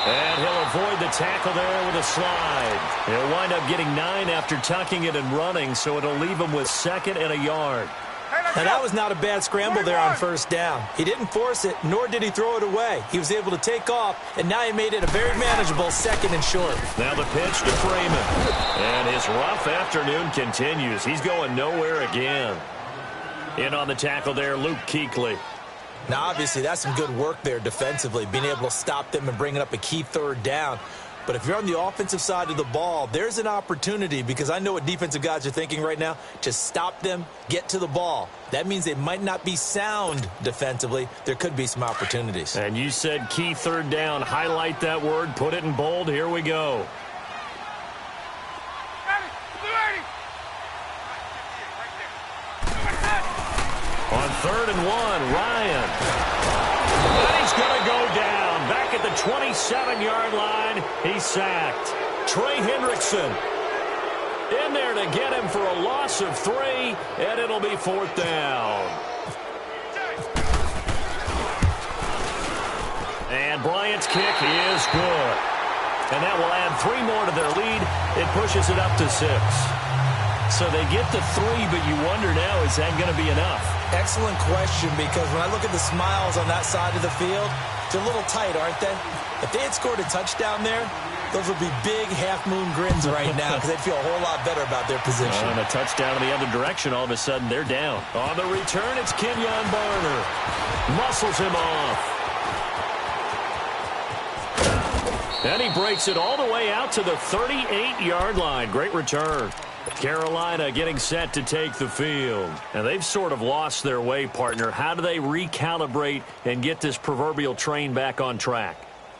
And he'll avoid the tackle there with a slide. He'll wind up getting 9 after tucking it and running, so it'll leave him with 2nd and a yard. Now, that was not a bad scramble there on 1st down. He didn't force it, nor did he throw it away. He was able to take off, and now he made it a very manageable 2nd and short. Now the pitch to Freeman. And his rough afternoon continues. He's going nowhere again. In on the tackle there, Luke Kuechly. Now, obviously, that's some good work there defensively, being able to stop them and bringing up a key 3rd down. But if you're on the offensive side of the ball, there's an opportunity, because I know what defensive guys are thinking right now. Just stop them, get to the ball. That means they might not be sound defensively. There could be some opportunities. And you said key third down. Highlight that word, put it in bold. Here we go. On 3rd and 1, Ryan. And he's going to go down. Back at the 27-yard line, he's sacked. Trey Hendrickson in there to get him for a loss of 3, and it'll be 4th down. And Bryant's kick is good. And that will add 3 more to their lead. It pushes it up to 6. So they get the 3, but you wonder now, is that going to be enough? Excellent question, because when I look at the smiles on that side of the field, they're a little tight, aren't they? If they had scored a touchdown there, those would be big half-moon grins right now, because they'd feel a whole lot better about their position. And a touchdown in the other direction, all of a sudden they're down. On the return, it's Kenyon Barner. Muscles him off. And he breaks it all the way out to the 38-yard line. Great return. Carolina getting set to take the field. And they've sort of lost their way, partner. How do they recalibrate and get this proverbial train back on track?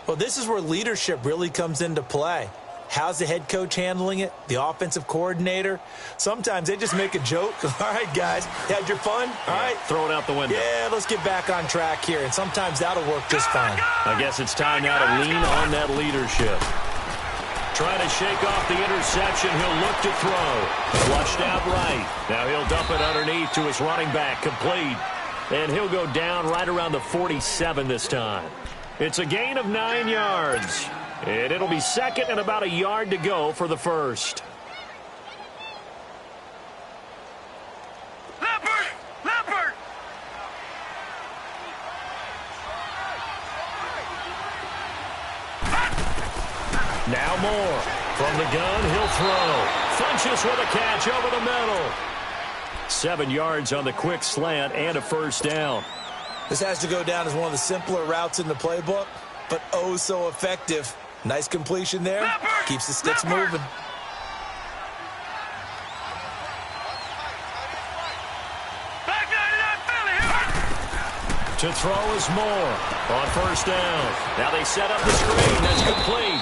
Well, this is where leadership really comes into play. How's the head coach handling it? The offensive coordinator? Sometimes they just make a joke. All right, guys, you had your fun? All right. Throw it out the window. Yeah, let's get back on track here. And sometimes that'll work just fine. I guess it's time now to lean on that leadership. Trying to shake off the interception. He'll look to throw. Flushed out right. Now he'll dump it underneath to his running back. Complete. And he'll go down right around the 47 this time. It's a gain of 9 yards. And it'll be 2nd and about a yard to go for the first. Leopard! Now Moore. From the gun, he'll throw. Funches with a catch over the middle. 7 yards on the quick slant and a first down. This has to go down as one of the simpler routes in the playbook, but oh so effective. Nice completion there. Leopard! Keeps the sticks Leopard! moving. To throw is Moore on first down. Now they set up the screen. That's complete.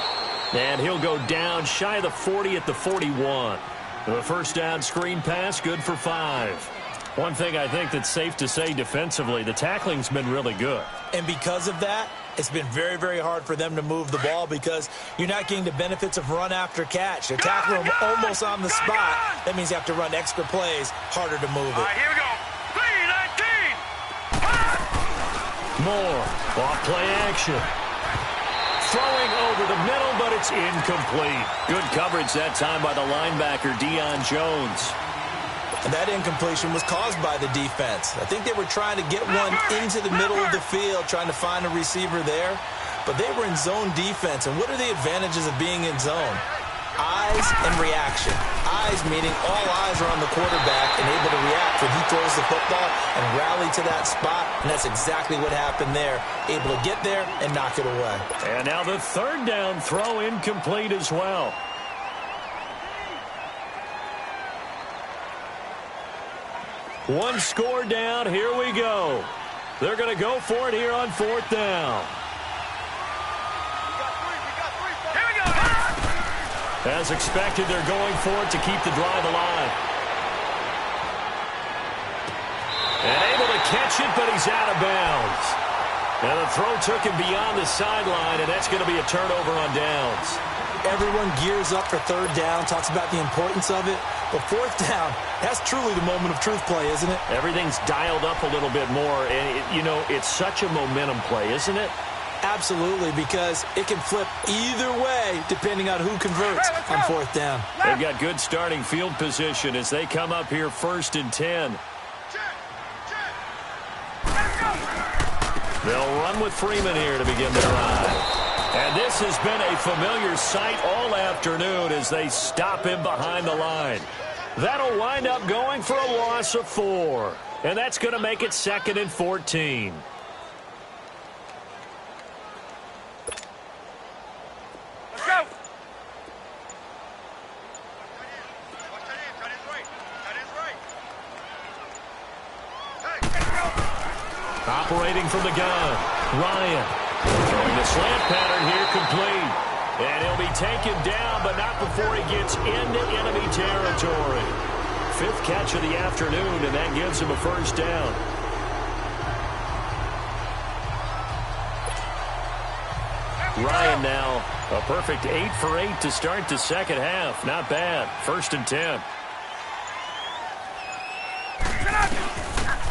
And he'll go down shy of the 40 at the 41. The first down screen pass, good for 5. One thing I think that's safe to say defensively, the tackling's been really good. And because of that, it's been very, very hard for them to move the ball because you're not getting the benefits of run after catch. They're tackling them almost on the spot. That means you have to run extra plays, harder to move it. All right, here we go. 3-19. Moore, off play action. Throwing over the middle, but it's incomplete. Good coverage that time by the linebacker, Deion Jones. And that incompletion was caused by the defense. I think they were trying to get one into the middle of the field, trying to find a receiver there. But they were in zone defense. And what are the advantages of being in zone? Eyes and reaction. Eyes meaning all eyes are on the quarterback and able to react when he throws the football and rally to that spot. And that's exactly what happened there. Able to get there and knock it away. And now the third down throw incomplete as well. One score down. Here we go. They're going to go for it here on fourth down. Here we go. As expected, they're going for it to keep the drive alive. And able to catch it, but he's out of bounds. And the throw took him beyond the sideline, and that's going to be a turnover on downs. Everyone gears up for third down, talks about the importance of it. But fourth down, that's truly the moment of truth play, isn't it? Everything's dialed up a little bit more. And, it's such a momentum play, isn't it? Absolutely, because it can flip either way depending on who converts on fourth down. They've got good starting field position as they come up here 1st and 10. They'll run with Freeman here to begin their drive. And this has been a familiar sight all afternoon as they stop him behind the line. That'll wind up going for a loss of 4. And that's going to make it 2nd and 14. Let's go. Operating from the gun, Ryan. Throwing the slant pattern here, complete. And he'll be taken down, but not before he gets into enemy territory. 5th catch of the afternoon, and that gives him a first down. Ryan now a perfect 8 for 8 to start the second half. Not bad. 1st and 10.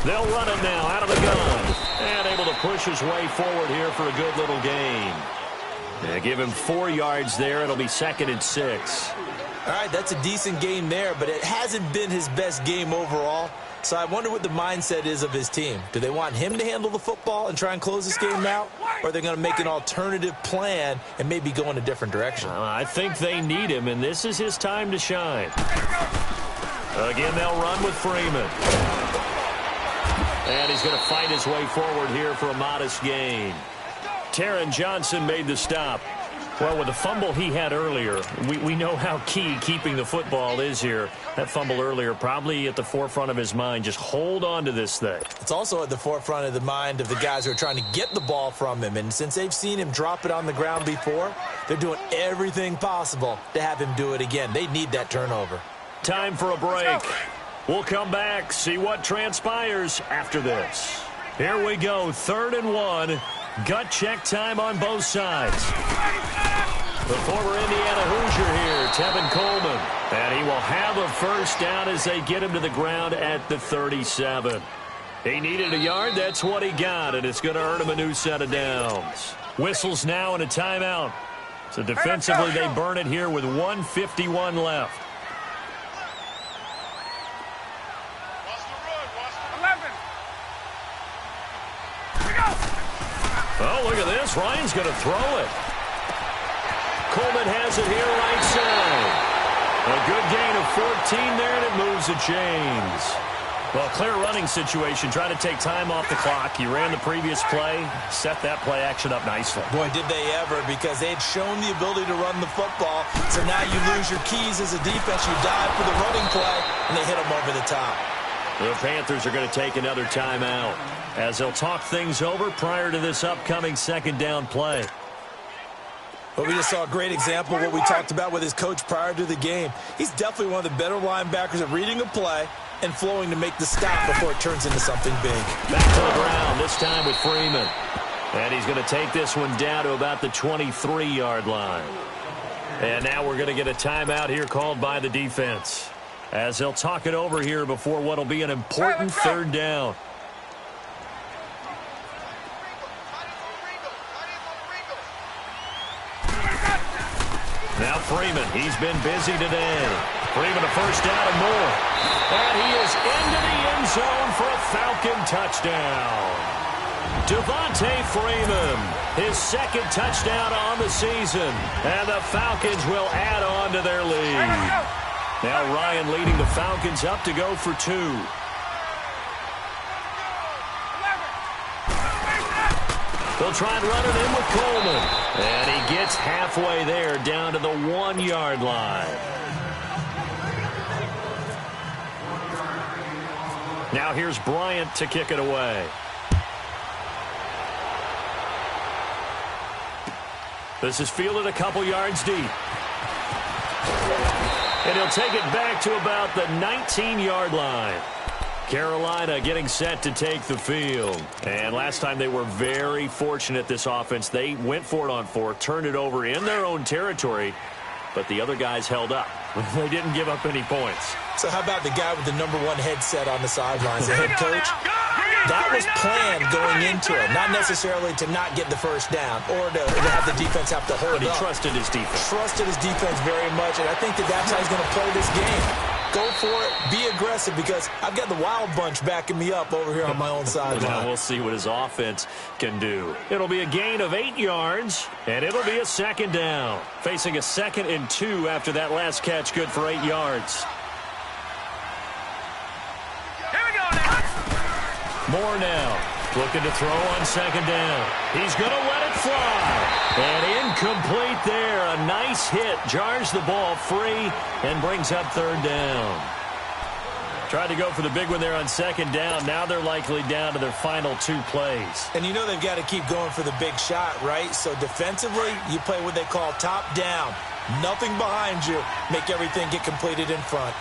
They'll run it now out of the gun. And able to push his way forward here for a good little gain. They give him 4 yards there. It'll be 2nd and 6. All right, that's a decent game there, but it hasn't been his best game overall. So I wonder what the mindset is of his team. Do they want him to handle the football and try and close this game out? Or are they going to make an alternative plan and maybe go in a different direction? I think they need him, and this is his time to shine. Again, they'll run with Freeman. And he's going to fight his way forward here for a modest gain. Taron Johnson made the stop. Well, with the fumble he had earlier, we know how key keeping the football is here. That fumble earlier probably at the forefront of his mind. Just hold on to this thing. It's also at the forefront of the mind of the guys who are trying to get the ball from him. And since they've seen him drop it on the ground before, they're doing everything possible to have him do it again. They need that turnover. Time for a break. We'll come back, see what transpires after this. Here we go, 3rd and 1. Gut check time on both sides. The former Indiana Hoosier here, Tevin Coleman. And he will have a first down as they get him to the ground at the 37. He needed a yard. That's what he got, and it's going to earn him a new set of downs. Whistles now and a timeout. So defensively, they burn it here with 1:51 left. Oh, look at this. Ryan's going to throw it. Coleman has it here right side. A good gain of 14 there, and it moves the chains. Well, clear running situation. Try to take time off the clock. You ran the previous play, set that play action up nicely. Boy, did they ever, because they had shown the ability to run the football. So now you lose your keys as a defense. You dive for the running play, and they hit them over the top. The Panthers are going to take another timeout as they'll talk things over prior to this upcoming 2nd down play. Well, we just saw a great example of what we talked about with his coach prior to the game. He's definitely one of the better linebackers at reading a play and flowing to make the stop before it turns into something big. Back to the ground, this time with Freeman. And he's going to take this one down to about the 23-yard line. And now we're going to get a timeout here called by the defense, as they'll talk it over here before what will be an important 3rd down. Now Freeman, he's been busy today. Freeman a first down and more. And he is into the end zone for a Falcon touchdown. Devontae Freeman, his 2nd touchdown on the season. And the Falcons will add on to their lead. Now Ryan leading the Falcons up to go for 2. They'll try and run it in with Coleman. And he gets halfway there down to the 1-yard line. Now here's Bryant to kick it away. This is fielded a couple yards deep. And he'll take it back to about the 19-yard line. Carolina getting set to take the field. And last time they were very fortunate, this offense. They went for it on 4, turned it over in their own territory, but the other guys held up. They didn't give up any points. So how about the guy with the #1 headset on the sidelines, the head coach? That was planned going into it, not necessarily to not get the first down or to have the defense have to hold But he up. trusted his defense. Trusted his defense very much, and I think that's how he's going to play this game. Go for it, be aggressive, because I've got the wild bunch backing me up over here on my own sideline. Now we'll see what his offense can do. It'll be a gain of 8 yards, and it'll be a 2nd down. Facing a 2nd and 2 after that last catch, good for 8 yards. Moore now, looking to throw on 2nd down. He's going to let it fly. And incomplete there. A nice hit. Jars the ball free and brings up 3rd down. Tried to go for the big one there on second down. Now they're likely down to their final 2 plays. And you know they've got to keep going for the big shot, right? So defensively, you play what they call top down. Nothing behind you. Make everything get completed in front.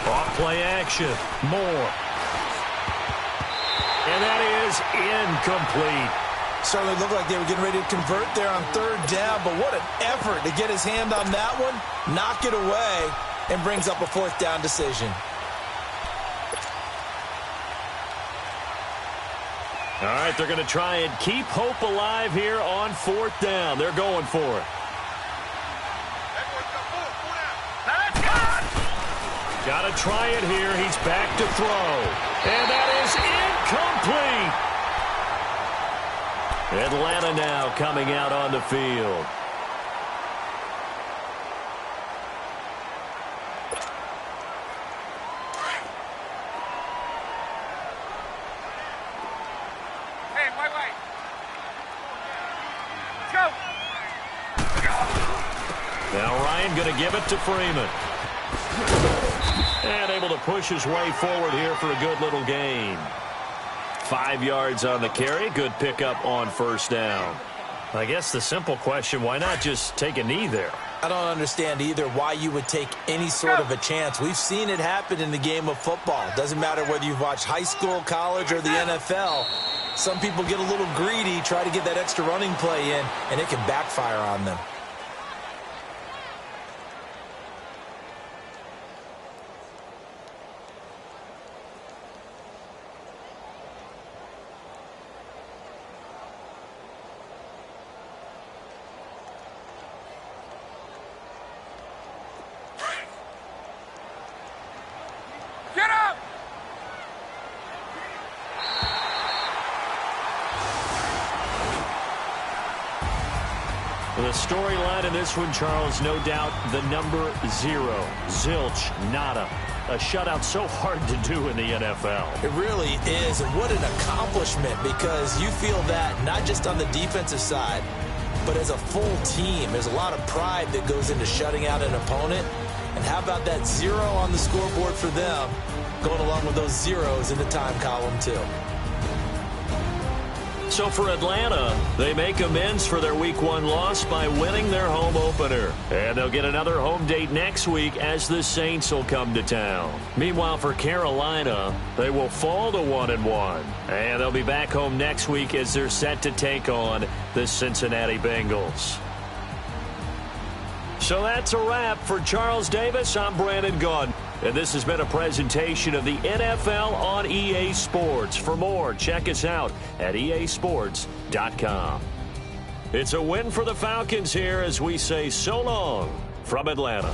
Off play action. Moore. And that is incomplete. Certainly looked like they were getting ready to convert there on third down, but what an effort to get his hand on that one, knock it away, and brings up a fourth down decision. All right, they're going to try and keep hope alive here on fourth down. They're going for it. Got to try it here. He's back to throw. And that is incomplete. Atlanta now coming out on the field. Hey, wait. Let's go. Now Ryan going to give it to Freeman. And able to push his way forward here for a good little gain. 5 yards on the carry. Good pickup on first down. I guess the simple question, why not just take a knee there? I don't understand either why you would take any sort of a chance. We've seen it happen in the game of football. Doesn't matter whether you've watched high school, college, or the NFL. Some people get a little greedy, try to get that extra running play in, and it can backfire on them. Get up! The storyline in this one, Charles, no doubt the number 0. Zilch, nada. A shutout so hard to do in the NFL. It really is, and what an accomplishment, because you feel that not just on the defensive side, but as a full team. There's a lot of pride that goes into shutting out an opponent. And how about that 0 on the scoreboard for them, going along with those zeros in the time column too. So for Atlanta, they make amends for their Week 1 loss by winning their home opener. And they'll get another home date next week as the Saints will come to town. Meanwhile, for Carolina, they will fall to 1-1. And they'll be back home next week as they're set to take on the Cincinnati Bengals. So that's a wrap. For Charles Davis, I'm Brandon Gunn. And this has been a presentation of the NFL on EA Sports. For more, check us out at easports.com. It's a win for the Falcons here as we say so long from Atlanta.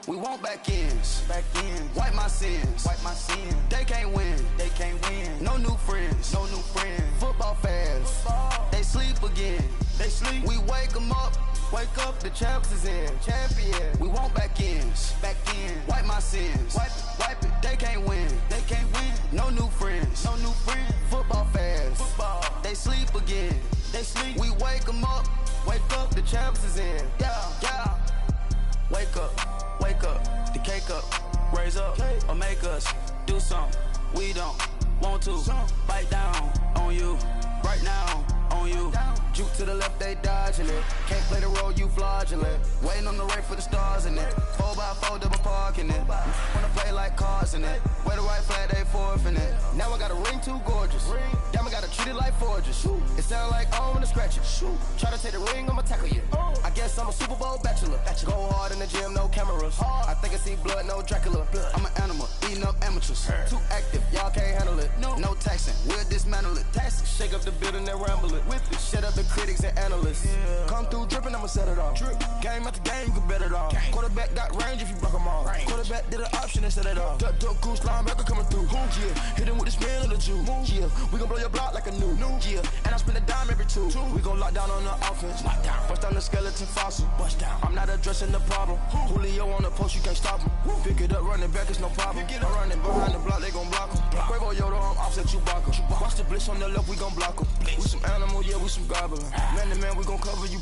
We want back ends. Wipe my sins. They can't win. No new friends. Football fans. They sleep again. We wake them up. The champs is in. We want back ends. Wipe my sins. Wipe it. They can't win. No new friends. Football fans. They sleep again. We wake them up. The champs is in. Yeah. Wake up, the cake up, raise up, or make us do something we don't want to. Bite down on you, right now on you. Juke to the left, they dodging it. Can't play the role, you fraudulent. Wake waiting on the rain for the stars in it. 4x4 double parking it. Wanna play like cars in it. Wear the white flag, they forfeit it. Now I got a ring too gorgeous. Damn, I gotta treat it like forges. It sound like I wanna scratch it. Try to take the ring, I'ma tackle you. I guess I'm a Super Bowl bachelor. Go hard in the gym, no cameras. I think I see blood, no Dracula. I'm an animal, eating up amateurs. Too active, y'all can't handle it. No taxing, we'll dismantle it. Shake up the building and ramble it. Whip it, shut up the critics and analysts. Come through dripping, I'ma set it off. Game after game, you can bet it off. Quarterback got range if you block them off. Quarterback did an option and set it off. Duck, goose, linebacker coming through. Yeah, hit him with the spin of the Jew. Yeah, we gon' blow your block like a new. Yeah, and I spend a dime every two. We gon' lock down on the offense. Bust down the skeleton fossil. I'm not addressing the problem. Julio on the post, you can't stop him. Pick it up, running back, it's no problem. I'm running behind the block, they gon' block him. Quavo Yoda, I'm offset Chewbacca. Watch the blitz on the left, we gon' block him. We some animal, yeah, we some goblin. Man to man, we gon' cover you.